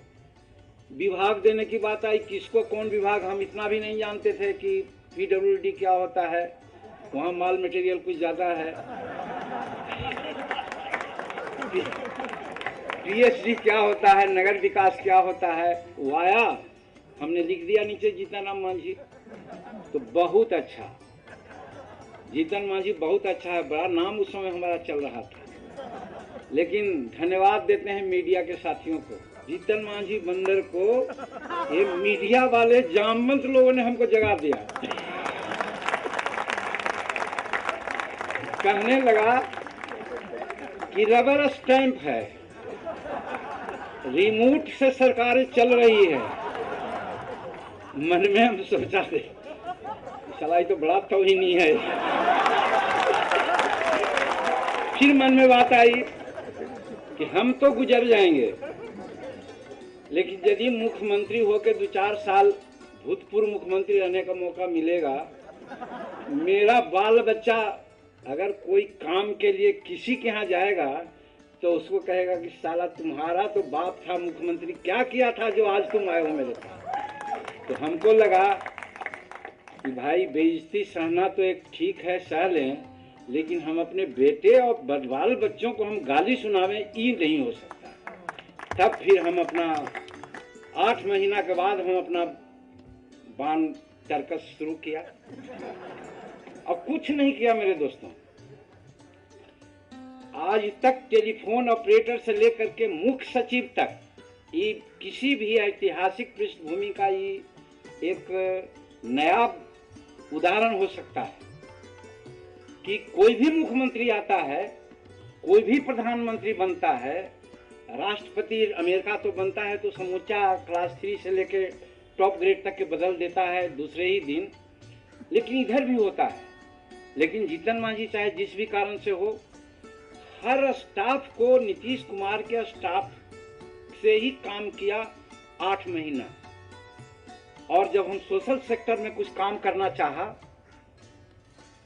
विभाग देने की बात आई, किसको कौन विभाग, हम इतना भी नहीं जानते थे कि PWD क्या होता है, वहाँ माल मटेरियल कुछ ज़्यादा है। PSD क्या होता है, नगर विकास क्या होता है, वो आया, हमने लिख दिया नीचे जीतन राम मांझी। तो बहुत अच्छा, जीतन मांझी बहुत अच्छा है, बड़ा नाम उस समय हमारा चल रहा था। लेकिन धन्यवाद देते हैं मीडिया के साथियों को, जीतन मांझी बंदर को ये मीडिया वाले जामवंत लोगों ने हमको जगा दिया। कहने लगा कि रबर स्टैंप है, रिमोट से सरकारें चल रही है। मन में हम सोचा थे सलाई तो बड़ा तौहीनी है। फिर मन में बात आई कि हम तो गुजर जाएंगे, लेकिन यदि मुख्यमंत्री होकर 2-4 साल भूतपूर्व मुख्यमंत्री रहने का मौका मिलेगा, मेरा बाल बच्चा अगर कोई काम के लिए किसी के यहाँ जाएगा तो उसको कहेगा कि साला तुम्हारा तो बाप था मुख्यमंत्री, क्या किया था जो आज तुम आए हो मेरे पास। तो हमको लगा कि भाई बेइज्जती सहना तो एक ठीक है, सह लें, लेकिन हम अपने बेटे और बाल बच्चों को हम गाली सुनावें, ये नहीं हो सकता। तब फिर हम अपना 8 महीना के बाद हम अपना बाण टर्कस शुरू किया और कुछ नहीं किया मेरे दोस्तों। आज तक टेलीफोन ऑपरेटर से लेकर के मुख्य सचिव तक ये किसी भी ऐतिहासिक पृष्ठभूमि का ये एक नया उदाहरण हो सकता है कि कोई भी मुख्यमंत्री आता है, कोई भी प्रधानमंत्री बनता है, राष्ट्रपति अमेरिका तो बनता है तो समूचा क्लास 3 से लेकर टॉप ग्रेड तक के बदल देता है दूसरे ही दिन, लेकिन इधर भी होता है। लेकिन जीतन मांझी चाहे जिस भी कारण से हो, हर स्टाफ को नीतीश कुमार के स्टाफ से ही काम किया 8 महीना। और जब हम सोशल सेक्टर में कुछ काम करना चाहा,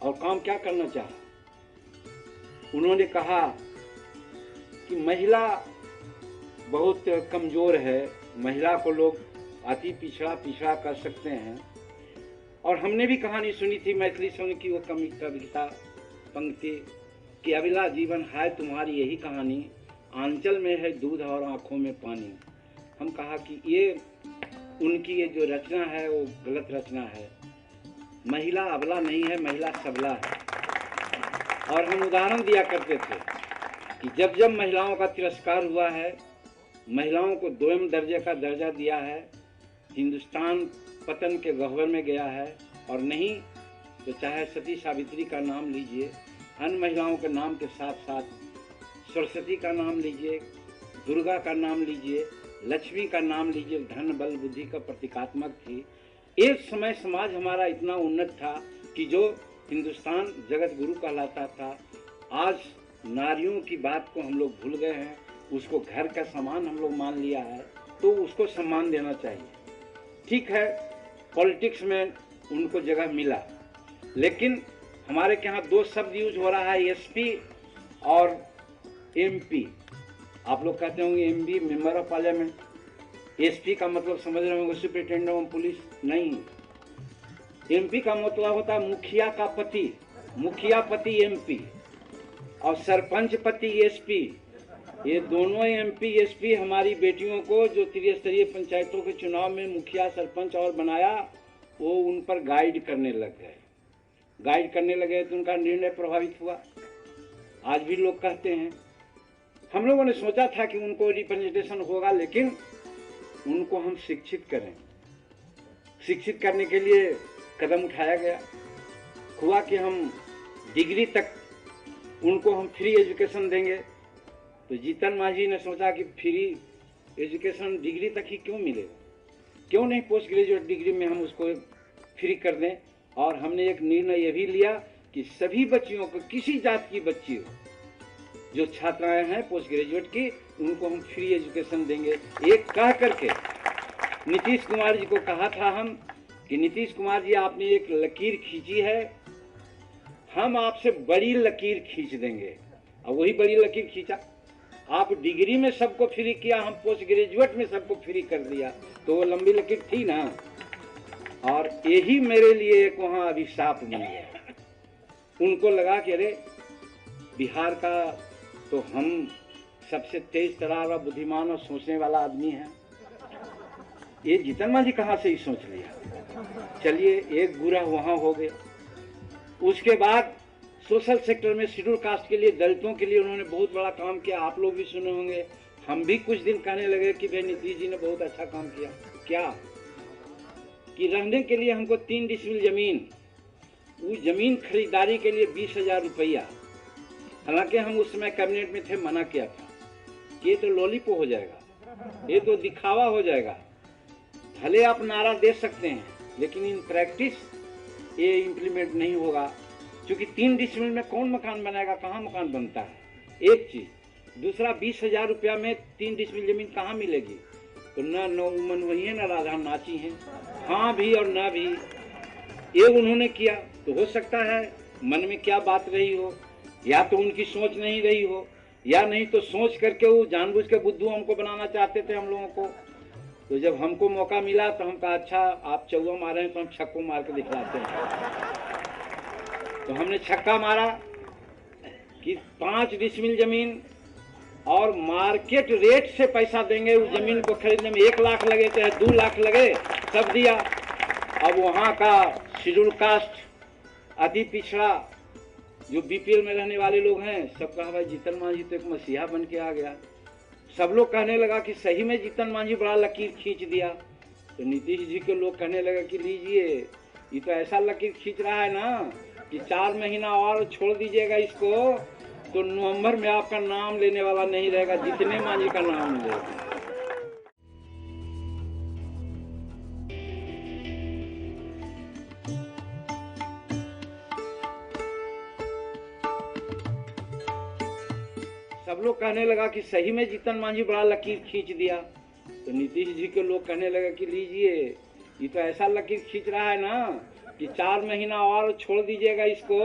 और काम क्या करना चाहा, उन्होंने कहा कि महिला बहुत कमजोर है, महिला को लोग अति पिछड़ा कर सकते हैं। और हमने भी कहानी सुनी थी मैथिली सोनी की, वो कविता पंक्ति कि अविला जीवन है तुम्हारी यही कहानी, आंचल में है दूध और आंखों में पानी। हम कहा कि ये उनकी ये जो रचना है वो गलत रचना है। महिला अबला नहीं है, महिला सबला है। और हम उदाहरण दिया करते थे कि जब जब महिलाओं का तिरस्कार हुआ है, महिलाओं को 2वें दर्जे का दर्जा दिया है, हिंदुस्तान पतन के गह्वर में गया है। और नहीं तो चाहे सती सावित्री का नाम लीजिए, अन्य महिलाओं के नाम के साथ साथ सरस्वती का नाम लीजिए, दुर्गा का नाम लीजिए, लक्ष्मी का नाम लीजिए, धन बल बुद्धि का प्रतीकात्मक थी। एक समय समाज हमारा इतना उन्नत था कि जो हिंदुस्तान जगत गुरु कहलाता था, आज नारियों की बात को हम लोग भूल गए हैं, उसको घर का सामान हम लोग मान लिया है, तो उसको सम्मान देना चाहिए। ठीक है, पॉलिटिक्स में उनको जगह मिला, लेकिन हमारे यहाँ 2 शब्द यूज हो रहा है, एसपी और एमपी। आप लोग कहते होंगे MP member of parliament, SP का मतलब समझ रहे होंगे सुपरिटेंडेंट ऑफ पुलिस, नहीं। एमपी का मतलब होता है मुखिया का पति, मुखिया पति एमपी, और सरपंच पति एसपी। ये दोनों एमपी एसपी हमारी बेटियों को जो त्रिस्तरीय पंचायतों के चुनाव में मुखिया सरपंच और बनाया, वो उन पर गाइड करने लग गए। गाइड करने लगे तो उनका निर्णय प्रभावित हुआ। आज भी लोग कहते हैं, हम लोगों ने सोचा था कि उनको रिप्रेजेंटेशन होगा, लेकिन उनको हम शिक्षित करें। शिक्षित करने के लिए कदम उठाया गया। हुआ कि हम डिग्री तक उनको हम फ्री एजुकेशन देंगे। तो जीतन मांझी ने सोचा कि फ्री एजुकेशन डिग्री तक ही क्यों मिलेगा, क्यों नहीं पोस्ट ग्रेजुएट डिग्री में हम उसको फ्री कर दें। और हमने एक निर्णय ये भी लिया कि सभी बच्चियों को, किसी जात की बच्ची हो, जो छात्राएं हैं पोस्ट ग्रेजुएट की, उनको हम फ्री एजुकेशन देंगे। एक कह करके नीतीश कुमार जी को कहा था हम कि नीतीश कुमार जी, आपने एक लकीर खींची है, हम आपसे बड़ी लकीर खींच देंगे। और वही बड़ी लकीर खींचा। आप डिग्री में सबको फ्री किया, हम पोस्ट ग्रेजुएट में सबको फ्री कर दिया, तो वो लंबी लकीर थी ना। और यही मेरे लिए एक वहाँ अभिशाप बन गया। उनको लगा कि अरे बिहार का तो हम सबसे तेज तरार और बुद्धिमान और सोचने वाला आदमी है, ये जीतन मांझी कहाँ से ही सोच लिया। चलिए, एक बुरा वहाँ हो गया। उसके बाद सोशल सेक्टर में शेड्यूल कास्ट के लिए, दलितों के लिए उन्होंने बहुत बड़ा काम किया। आप लोग भी सुने होंगे, हम भी कुछ दिन कहने लगे कि भाई नीतीश जी ने बहुत अच्छा काम किया। क्या कि रहने के लिए हमको 3 डिसमिल जमीन, उस जमीन खरीदारी के लिए 20,000 रुपया। हालांकि हम उस समय कैबिनेट में थे, मना किया था कि ये तो लॉलीपॉप हो जाएगा, ये तो दिखावा हो जाएगा। भले आप नारा दे सकते हैं लेकिन इन प्रैक्टिस ये इम्प्लीमेंट नहीं होगा, क्योंकि 3 डिसमिल में कौन मकान बनाएगा, कहाँ मकान बनता है, एक चीज। दूसरा, 20,000 रुपया में 3 डिसमिल जमीन कहाँ मिलेगी? तो न नौमन वही है, न राधा नाची है। हाँ भी और ना भी, ये उन्होंने किया। तो हो सकता है मन में क्या बात रही हो, या तो उनकी सोच नहीं रही हो, या नहीं तो सोच करके वो जानबूझ के बुद्धू हमको बनाना चाहते थे हम लोगों को। तो जब हमको मौका मिला तो हम कहा अच्छा आप चौवा मारे हैं तो हम छक्को मार के दिखलाते हैं। तो हमने छक्का मारा कि 5 डिसमिल जमीन और मार्केट रेट से पैसा देंगे। उस जमीन को खरीदने में 1 लाख लगे चाहे 2 लाख लगे, सब दिया। अब वहाँ का शेड्यूल कास्ट, अति पिछड़ा, जो बीपीएल में रहने वाले लोग हैं, सब कहा भाई जीतन मांझी तो एक मसीहा बन के आ गया। सब लोग कहने लगा कि सही में जीतन मांझी बड़ा लकीर खींच दिया। तो नीतीश जी के लोग कहने लगे कि लीजिए, ये तो ऐसा लकीर खींच रहा है ना कि 4 महीना और छोड़ दीजिएगा इसको तो नवंबर में आपका नाम लेने वाला नहीं रहेगा, जितने मांझी का नाम लेगा। सब लोग कहने लगा कि सही में जीतन मांझी बड़ा लकीर खींच दिया। तो नीतीश जी के लोग कहने लगे कि लीजिए, ये तो ऐसा लकीर खींच रहा है ना कि 4 महीना और छोड़ दीजिएगा इसको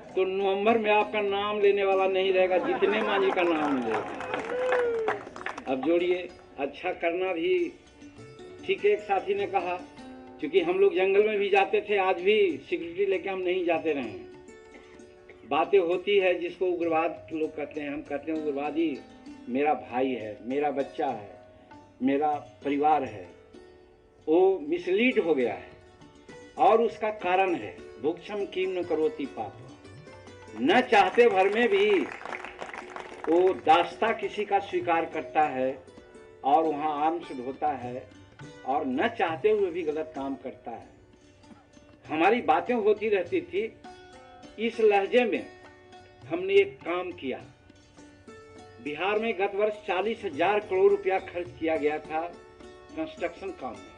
तो नवंबर में आपका नाम लेने वाला नहीं रहेगा, जितने मांझी का नाम लेगा। अब जोड़िए, अच्छा करना भी ठीक है। एक साथी ने कहा, क्योंकि हम लोग जंगल में भी जाते थे, आज भी सिक्योरिटी लेके हम नहीं जाते रहे। बातें होती है जिसको उग्रवाद लोग कहते हैं, हम कहते हैं उग्रवादी मेरा भाई है, मेरा बच्चा है, मेरा परिवार है। वो मिसलीड हो गया है और उसका कारण है भुक्षम किम न करोति पाप। न चाहते भर में भी वो दास्ता किसी का स्वीकार करता है और वहाँ आर्म्स ढोता है, और न चाहते हुए भी गलत काम करता है। हमारी बातें होती रहती थी। इस लहजे में हमने एक काम किया। बिहार में गत वर्ष 40,000 करोड़ रुपया खर्च किया गया था कंस्ट्रक्शन काम में,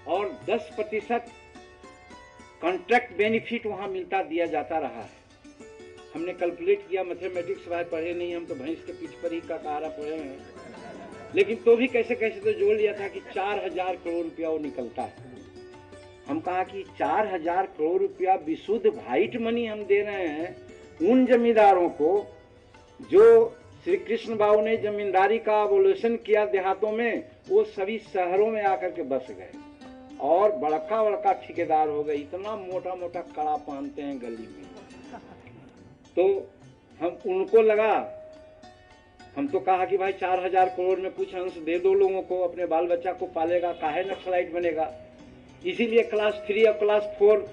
और 10% कॉन्ट्रैक्ट बेनिफिट वहां मिलता दिया जाता रहा है। हमने कैलकुलेट किया, मैथमेटिक्स भाई पढ़े नहीं, हम तो भैंस के पीठ पर ही का कहारा पढ़े हैं, लेकिन तो भी कैसे कैसे तो जोड़ लिया था कि 4,000 करोड़ रुपया वो निकलता है। हम कहा कि 4,000 करोड़ रुपया विशुद्ध व्हाइट मनी हम दे रहे हैं उन जमींदारों को जो श्री कृष्ण बाबू ने जमींदारी का एवोल्यूशन किया देहातों में, वो सभी शहरों में आकर के बस गए और बड़का बड़का ठेकेदार हो गए। इतना मोटा मोटा कड़ा पहनते हैं गली में। तो हम उनको लगा, हम तो कहा कि भाई 4,000 करोड़ में कुछ अंश दे दो लोगों को, अपने बाल बच्चा को पालेगा, काहे नक्सलाइट बनेगा। इसीलिए क्लास 3 और क्लास 4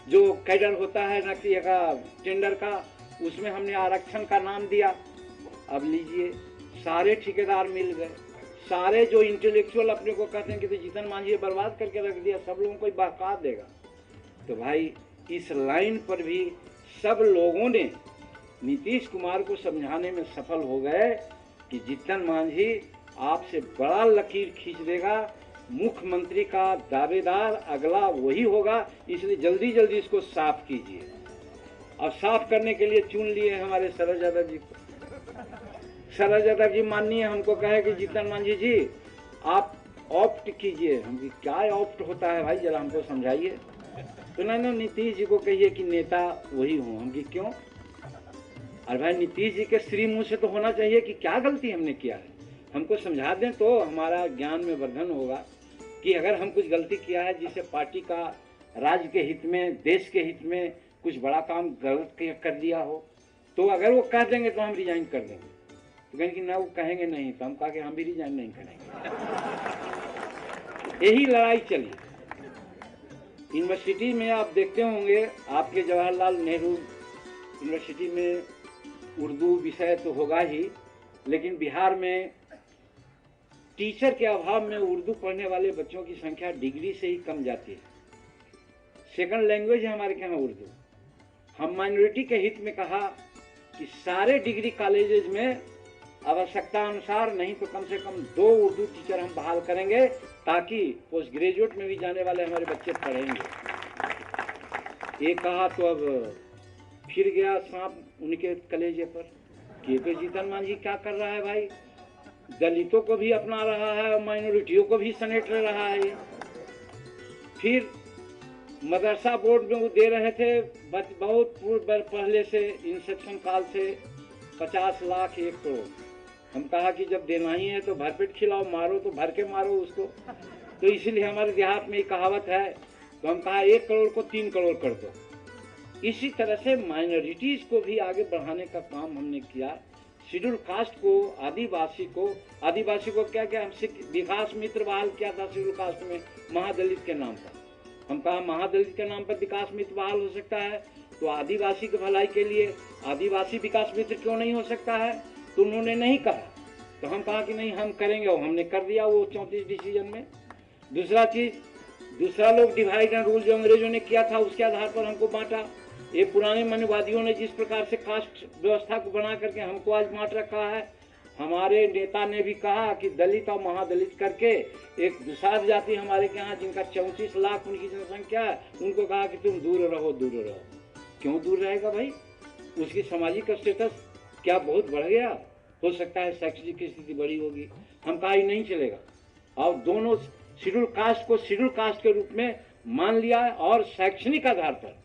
जो कैडर होता है नौकरी का टेंडर का, उसमें हमने आरक्षण का नाम दिया। अब लीजिए, सारे ठेकेदार मिल गए, सारे जो इंटेलेक्चुअल अपने को कहते हैं कि तो जीतन मांझी बर्बाद करके रख दिया, सब लोगों को बहका देगा। तो भाई इस लाइन पर भी सब लोगों ने नीतीश कुमार को समझाने में सफल हो गए कि जीतन मांझी आपसे बड़ा लकीर खींच देगा, मुख्यमंत्री का दावेदार अगला वही होगा, इसलिए जल्दी जल्दी इसको साफ कीजिए। और साफ करने के लिए चुन लिए हमारे शरद यादव जी को। शरद यादव जी माननीय हमको कहे कि जीतन मांझी जी आप ऑप्ट कीजिए। हम कि क्या ऑप्ट होता है भाई, जरा हमको समझाइए। तो ना नीतीश जी को कहिए कि नेता वही हूँ। हम कि क्यों? अरे भाई नीतीश जी के श्री मुँह से तो होना चाहिए कि क्या गलती हमने किया है, हमको समझा दें तो हमारा ज्ञान में वर्धन होगा कि अगर हम कुछ गलती किया है जिससे पार्टी का राज्य के हित में, देश के हित में कुछ बड़ा काम गलत कर दिया हो, तो अगर वो कह देंगे तो हम रिजाइन कर देंगे। तो कहेंगे कि ना वो कहेंगे नहीं, तो हम कहा कि हम भी रिजाइन नहीं करेंगे। यही लड़ाई चली। यूनिवर्सिटी में आप देखते होंगे, आपके जवाहरलाल नेहरू यूनिवर्सिटी में उर्दू विषय तो होगा ही, लेकिन बिहार में टीचर के अभाव में उर्दू पढ़ने वाले बच्चों की संख्या डिग्री से ही कम जाती है। सेकंड लैंग्वेज है हमारे यहाँ उर्दू। हम माइनॉरिटी के हित में कहा कि सारे डिग्री कॉलेजेज में आवश्यकता अनुसार नहीं तो कम से कम 2 उर्दू टीचर हम बहाल करेंगे, ताकि पोस्ट ग्रेजुएट में भी जाने वाले हमारे बच्चे पढ़ेंगे। ये कहा तो अब फिर गया सांप उनके कलेजे पर कि तो जीतन मांझी क्या कर रहा है भाई, दलितों को भी अपना रहा है और माइनॉरिटियों को भी समेट रहा है। फिर मदरसा बोर्ड में वो दे रहे थे बहुत पूर्व पहले से, इंसेप्शन काल से 50 लाख 1 करोड़। हम कहा कि जब देना ही है तो भरपेट खिलाओ, मारो तो भर के मारो उसको। तो इसीलिए हमारे देहात में एक कहावत है, तो हम कहा 1 करोड़ को 3 करोड़ कर दो। इसी तरह से माइनॉरिटीज को भी आगे बढ़ाने का काम हमने किया। शेड्यूल कास्ट को, आदिवासी को क्या क्या हमसे विकास मित्र बहाल किया था शेड्यूल कास्ट में महादलित के नाम पर। हम कहा महादलित के नाम पर विकास मित्र बहाल हो सकता है, तो आदिवासी की भलाई के लिए आदिवासी विकास मित्र क्यों नहीं हो सकता है? तो उन्होंने नहीं कहा, तो हम कहा कि नहीं हम करेंगे, और हमने कर दिया वो 34 डिसीजन में। दूसरा लोग डिवाइड एंड रूल जो अंग्रेजों ने किया था उसके आधार पर हमको बांटा। ये पुराने मनवादियों ने जिस प्रकार से कास्ट व्यवस्था को बना करके हमको आज बांट रखा है, हमारे नेता ने भी कहा कि दलित और महादलित करके एक दूसरी जाति हमारे के यहाँ जिनका 34 लाख उनकी जनसंख्या है, उनको कहा कि तुम दूर रहो, दूर रहो। क्यों दूर रहेगा भाई? उसकी सामाजिक स्टेटस क्या बहुत बढ़ गया? हो सकता है शैक्षणिक की स्थिति बड़ी होगी। हम कहा नहीं चलेगा, और दोनों शेड्यूल कास्ट को शेड्यूल कास्ट के रूप में मान लिया है, और शैक्षणिक आधार पर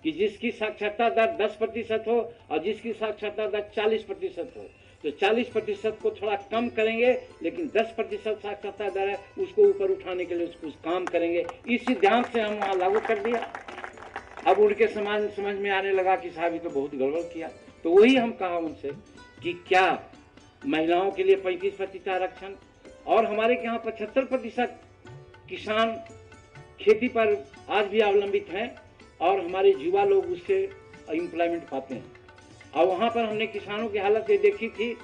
कि जिसकी साक्षरता दर 10% हो और जिसकी साक्षरता दर 40% हो, तो 40% को थोड़ा कम करेंगे, लेकिन 10% साक्षरता दर है उसको ऊपर उठाने के लिए कुछ काम करेंगे। इस सिद्धांत से हम वहाँ लागू कर दिया। अब उनके समझ में आने लगा कि साहब ये तो बहुत गड़बड़ किया। तो वही हम कहा उनसे कि क्या महिलाओं के लिए 35% आरक्षण, और हमारे यहाँ 75% किसान खेती पर आज भी अवलंबित हैं, और हमारे युवा लोग उससे एम्प्लॉयमेंट पाते हैं। और वहाँ पर हमने किसानों की हालत ये देखी थी,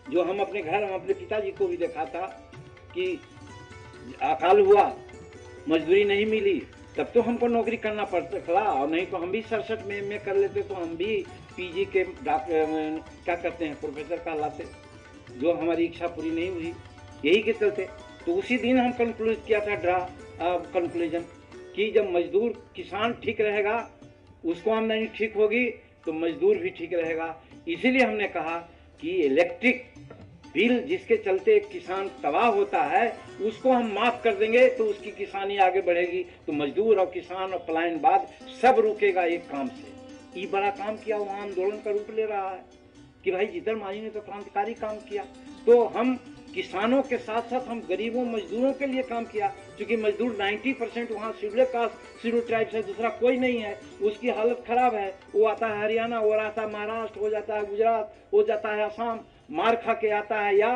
जो हम अपने घर, हम अपने पिताजी को भी देखा था कि अकाल हुआ, मजदूरी नहीं मिली, तब तो हमको नौकरी करना पड़ता था, और नहीं तो हम भी 67 में MA कर लेते, तो हम भी PG के क्या करते हैं प्रोफेसर कहलाते, जो हमारी इच्छा पूरी नहीं हुई यही के चलते। तो उसी दिन हम कंक्लूड किया था कंक्लूजन कि जब मजदूर किसान ठीक रहेगा, उसको आमदनी ठीक होगी, तो मजदूर भी ठीक रहेगा। इसीलिए हमने कहा कि इलेक्ट्रिक बिल जिसके चलते किसान तबाह होता है, उसको हम माफ कर देंगे तो उसकी किसानी आगे बढ़ेगी, तो मजदूर और किसान और पलायनवाद सब रुकेगा एक काम से। ये बड़ा काम किया, वो आंदोलन का रूप ले रहा है कि भाई जीतन मांझी ने तो क्रांतिकारी काम किया। तो हम किसानों के साथ साथ हम गरीबों मजदूरों के लिए काम किया, क्योंकि मजदूर 90% वहाँ शेड्यूल कास्ट शेड्यूल ट्राइब से दूसरा कोई नहीं है, उसकी हालत खराब है। वो आता है हरियाणा, वो आता है महाराष्ट्र, हो जाता है गुजरात, हो जाता है असम, मार खा के आता है या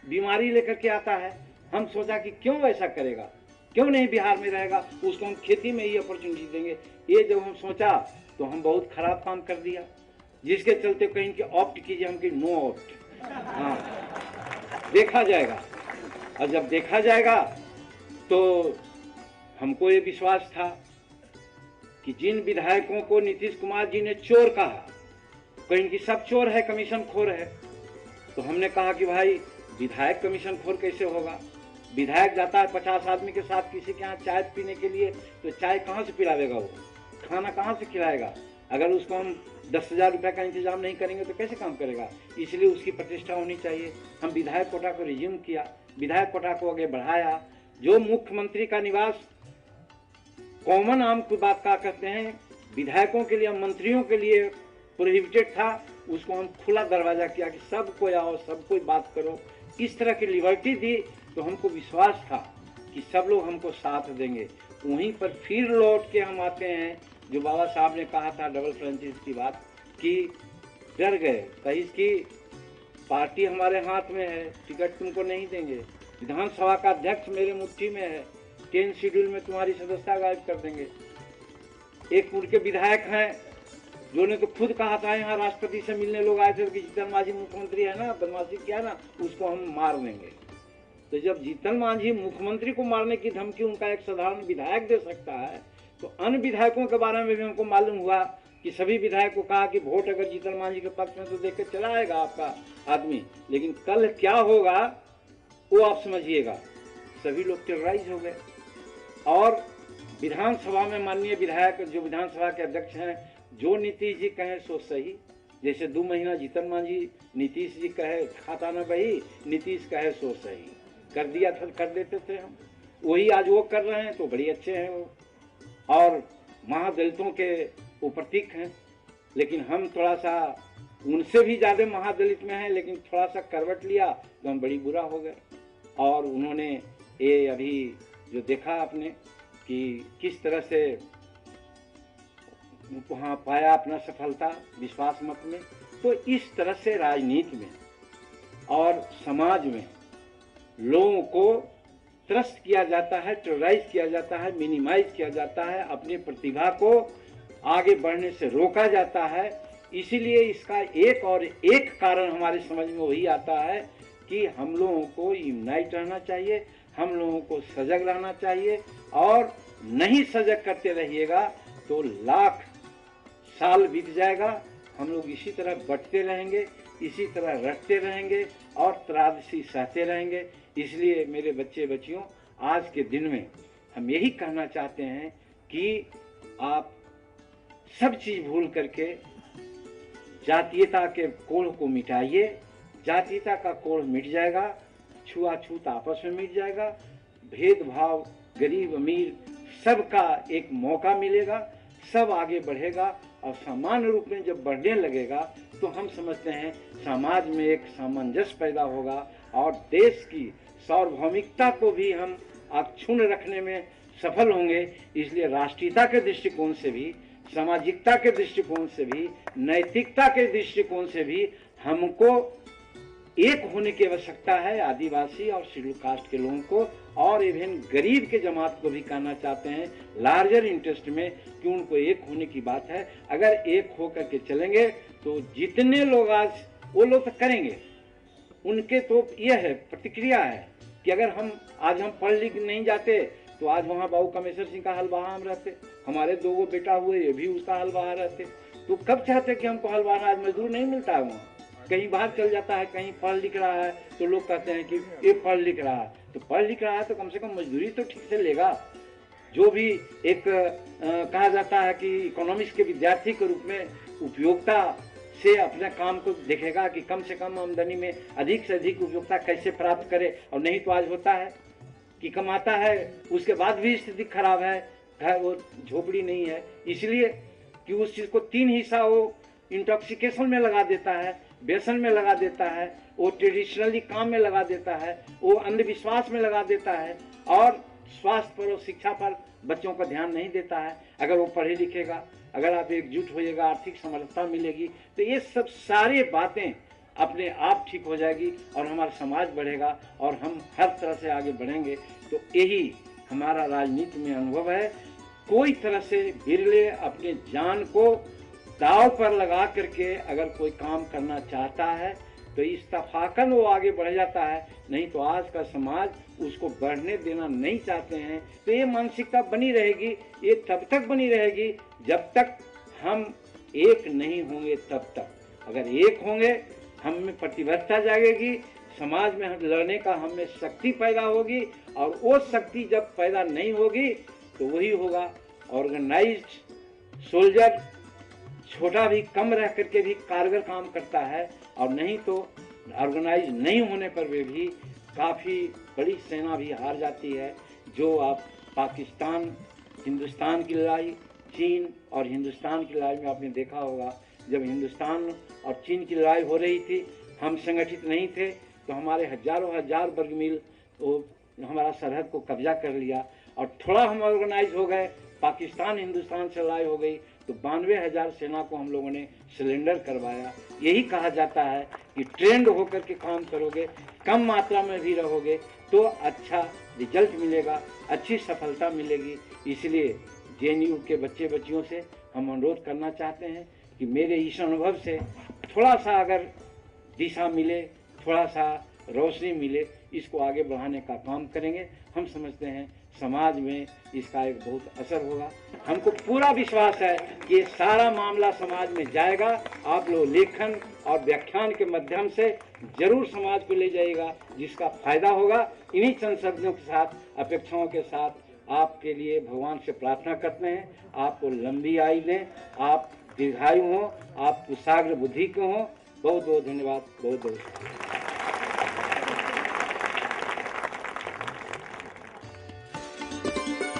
बीमारी लेकर के आता है। हम सोचा कि क्यों ऐसा करेगा, क्यों नहीं बिहार में रहेगा, उसको हम खेती में ही अपॉर्चुनिटी देंगे। ये जब हम सोचा तो हम बहुत खराब काम कर दिया, जिसके चलते कहीं कि ऑप्ट कीजिए, हम कि नो ऑप्ट। हाँ, देखा जाएगा, और जब देखा जाएगा तो हमको ये विश्वास था कि जिन विधायकों को नीतीश कुमार जी ने चोर कहा, कहीं कि सब चोर है, कमीशन खोर है, तो हमने कहा कि भाई विधायक कमीशन खोर कैसे होगा? विधायक जाता है 50 आदमी के साथ किसी के यहाँ चाय पीने के लिए, तो चाय कहाँ से पिलावेगा, वो खाना कहाँ से खिलाएगा? अगर उसको हम 10,000 रुपये का इंतजाम नहीं करेंगे तो कैसे काम करेगा? इसलिए उसकी प्रतिष्ठा होनी चाहिए। हम विधायक कोटा को रिज्यूम किया, विधायक कोटा को आगे बढ़ाया। जो मुख्यमंत्री का निवास कॉमन आम की बात का कहते हैं, विधायकों के लिए, मंत्रियों के लिए प्रोहिबिटेड था, उसको हम खुला दरवाजा किया कि सब कोई आओ, सब कोई बात करो। इस तरह की लिबर्टी दी, तो हमको विश्वास था कि सब लोग हमको साथ देंगे। वहीं पर फिर लौट के हम आते हैं, जो बाबा साहब ने कहा था डबल फ्रेंचाइज की बात, कि डर गए कहीं इसकी पार्टी हमारे हाथ में है, टिकट तुमको नहीं देंगे, विधानसभा का अध्यक्ष मेरे मुट्ठी में है, 10 शेड्यूल में तुम्हारी सदस्यता गायब कर देंगे। एक उनके विधायक हैं जो ने तो खुद कहा था यहाँ राष्ट्रपति से मिलने लोग आए थे कि जीतन मांझी मुख्यमंत्री है ना, बदमाशी किया ना, उसको हम मार देंगे। तो जब जीतन मांझी मुख्यमंत्री को मारने की धमकी उनका एक साधारण विधायक दे सकता है, तो अन्य विधायकों के बारे में भी हमको मालूम हुआ कि सभी विधायक को कहा कि वोट अगर जीतन मांझी के पक्ष में तो देख के चला आएगा आपका आदमी, लेकिन कल क्या होगा वो आप समझिएगा। सभी लोग टेरराइज हो गए और विधानसभा में माननीय विधायक जो विधानसभा के अध्यक्ष हैं, जो नीतीश जी कहें सो सही। जैसे 2 महीना जीतन मांझी नीतीश जी कहे खाता न बही, नीतीश कहे सो सही, कर दिया था, कर देते थे हम, वही आज वो कर रहे हैं तो बड़ी अच्छे हैं वो, और महादलितों के वो प्रतीक हैं। लेकिन हम थोड़ा सा उनसे भी ज़्यादा महादलित में हैं, लेकिन थोड़ा सा करवट लिया तो हम बड़ी बुरा हो गए। और उन्होंने ये अभी जो देखा आपने कि किस तरह से वहाँ पाया अपना सफलता विश्वास मत में, तो इस तरह से राजनीति में और समाज में लोगों को त्रस्त किया जाता है, टेरराइज किया जाता है, मिनिमाइज किया जाता है, अपनी प्रतिभा को आगे बढ़ने से रोका जाता है। इसीलिए इसका एक और एक कारण हमारे समझ में वही आता है कि हम लोगों को यूनाइट रहना चाहिए, हम लोगों को सजग रहना चाहिए, और नहीं सजग करते रहिएगा तो लाख साल बीत जाएगा, हम लोग इसी तरह बटते रहेंगे, इसी तरह रटते रहेंगे और त्रासदी सहते रहेंगे। इसलिए मेरे बच्चे बच्चियों, आज के दिन में हम यही कहना चाहते हैं कि आप सब चीज़ भूल करके जातीयता के कोढ़ को मिटाइए। जातीयता का कोढ़ मिट जाएगा, छुआछूत आपस में मिट जाएगा, भेदभाव गरीब अमीर सबका एक मौका मिलेगा, सब आगे बढ़ेगा। और सामान्य रूप में जब बढ़ने लगेगा तो हम समझते हैं समाज में एक सामंजस्य पैदा होगा और देश की सार्वभौमिकता को भी हम अक्षुण्ण रखने में सफल होंगे। इसलिए राष्ट्रीयता के दृष्टिकोण से भी, सामाजिकता के दृष्टिकोण से भी, नैतिकता के दृष्टिकोण से भी हमको एक होने की आवश्यकता है। आदिवासी और शेड्यूल कास्ट के लोगों को और इवन गरीब के जमात को भी कहना चाहते हैं लार्जर इंटरेस्ट में कि उनको एक होने की बात है। अगर एक हो करके चलेंगे तो जितने लोग आज वो लोग तो करेंगे, उनके तो यह है प्रतिक्रिया है कि अगर हम आज हम पढ़ लिख नहीं जाते तो आज वहाँ बाबू कामेश्वर सिंह का हल बहा हम रहते, हमारे 2 बेटा हुए ये भी उसका हल बहा रहते। तो कब चाहते कि हमको हल बहाना, आज मजदूर नहीं मिलता है, वहाँ कहीं बाहर चल जाता है, कहीं पढ़ लिख रहा है तो लोग कहते हैं कि ये पढ़ लिख रहा है, तो पढ़ लिख रहा है तो कम से कम मजदूरी तो ठीक से लेगा। जो भी एक कहा जाता है कि इकोनॉमिक्स के विद्यार्थी के रूप में उपयोगिता से अपने काम को देखेगा कि कम से कम आमदनी में अधिक से अधिक उपयोगिता कैसे प्राप्त करे। और नहीं तो आज होता है कि कमाता है उसके बाद भी स्थिति खराब है, घर वो झोपड़ी नहीं है, इसलिए कि उस चीज़ को 3 हिस्सा वो इंटॉक्सिकेशन में लगा देता है, व्यसन में लगा देता है, वो ट्रेडिशनली काम में लगा देता है, वो अंधविश्वास में लगा देता है और स्वास्थ्य पर और शिक्षा पर बच्चों का ध्यान नहीं देता है। अगर वो पढ़े लिखेगा, अगर आप एकजुट होइएगा, आर्थिक समर्थता मिलेगी, तो ये सब सारी बातें अपने आप ठीक हो जाएगी और हमारा समाज बढ़ेगा और हम हर तरह से आगे बढ़ेंगे। तो यही हमारा राजनीति में अनुभव है। कोई तरह से बिरले अपने जान को दाव पर लगा करके अगर कोई काम करना चाहता है तो इस्तफाकन वो आगे बढ़ जाता है, नहीं तो आज का समाज उसको बढ़ने देना नहीं चाहते हैं। तो ये मानसिकता बनी रहेगी, ये तब तक बनी रहेगी जब तक हम एक नहीं होंगे। तब तक अगर एक होंगे, हम में प्रतिबद्धता जागेगी, समाज में हम लड़ने का हम में शक्ति पैदा होगी, और वो शक्ति जब पैदा नहीं होगी तो वही होगा ऑर्गेनाइज्ड सोल्जर छोटा भी कम रह करके भी कारगर काम करता है, और नहीं तो ऑर्गेनाइज नहीं होने पर भी काफ़ी बड़ी सेना भी हार जाती है। जो आप पाकिस्तान हिंदुस्तान की लड़ाई, चीन और हिंदुस्तान की लड़ाई में आपने देखा होगा, जब हिंदुस्तान और चीन की लड़ाई हो रही थी, हम संगठित नहीं थे तो हमारे हजारों हजार वर्ग मील वो हमारा सरहद को कब्जा कर लिया, और थोड़ा हम ऑर्गेनाइज हो गए, पाकिस्तान हिंदुस्तान से लड़ाई हो गई तो 92,000 सेना को हम लोगों ने सिलेंडर करवाया। यही कहा जाता है कि ट्रेंड होकर के काम करोगे, कम मात्रा में भी रहोगे तो अच्छा रिजल्ट मिलेगा, अच्छी सफलता मिलेगी। इसलिए जेएनयू के बच्चे बच्चियों से हम अनुरोध करना चाहते हैं कि मेरे इस अनुभव से थोड़ा सा अगर दिशा मिले, थोड़ा सा रोशनी मिले, इसको आगे बढ़ाने का काम करेंगे। हम समझते हैं समाज में इसका एक बहुत असर होगा। हमको पूरा विश्वास है कि ये सारा मामला समाज में जाएगा। आप लोग लेखन और व्याख्यान के माध्यम से जरूर समाज को ले जाएगा, जिसका फायदा होगा। इन्हीं संशोधनों के साथ, अपेक्षाओं के साथ आपके लिए भगवान से प्रार्थना करते हैं, आपको लंबी आयु दें, आप दीर्घायु हों, आप कुशाग्र बुद्धि के हों। बहुत बहुत धन्यवाद, बहुत बहुत। Thank you.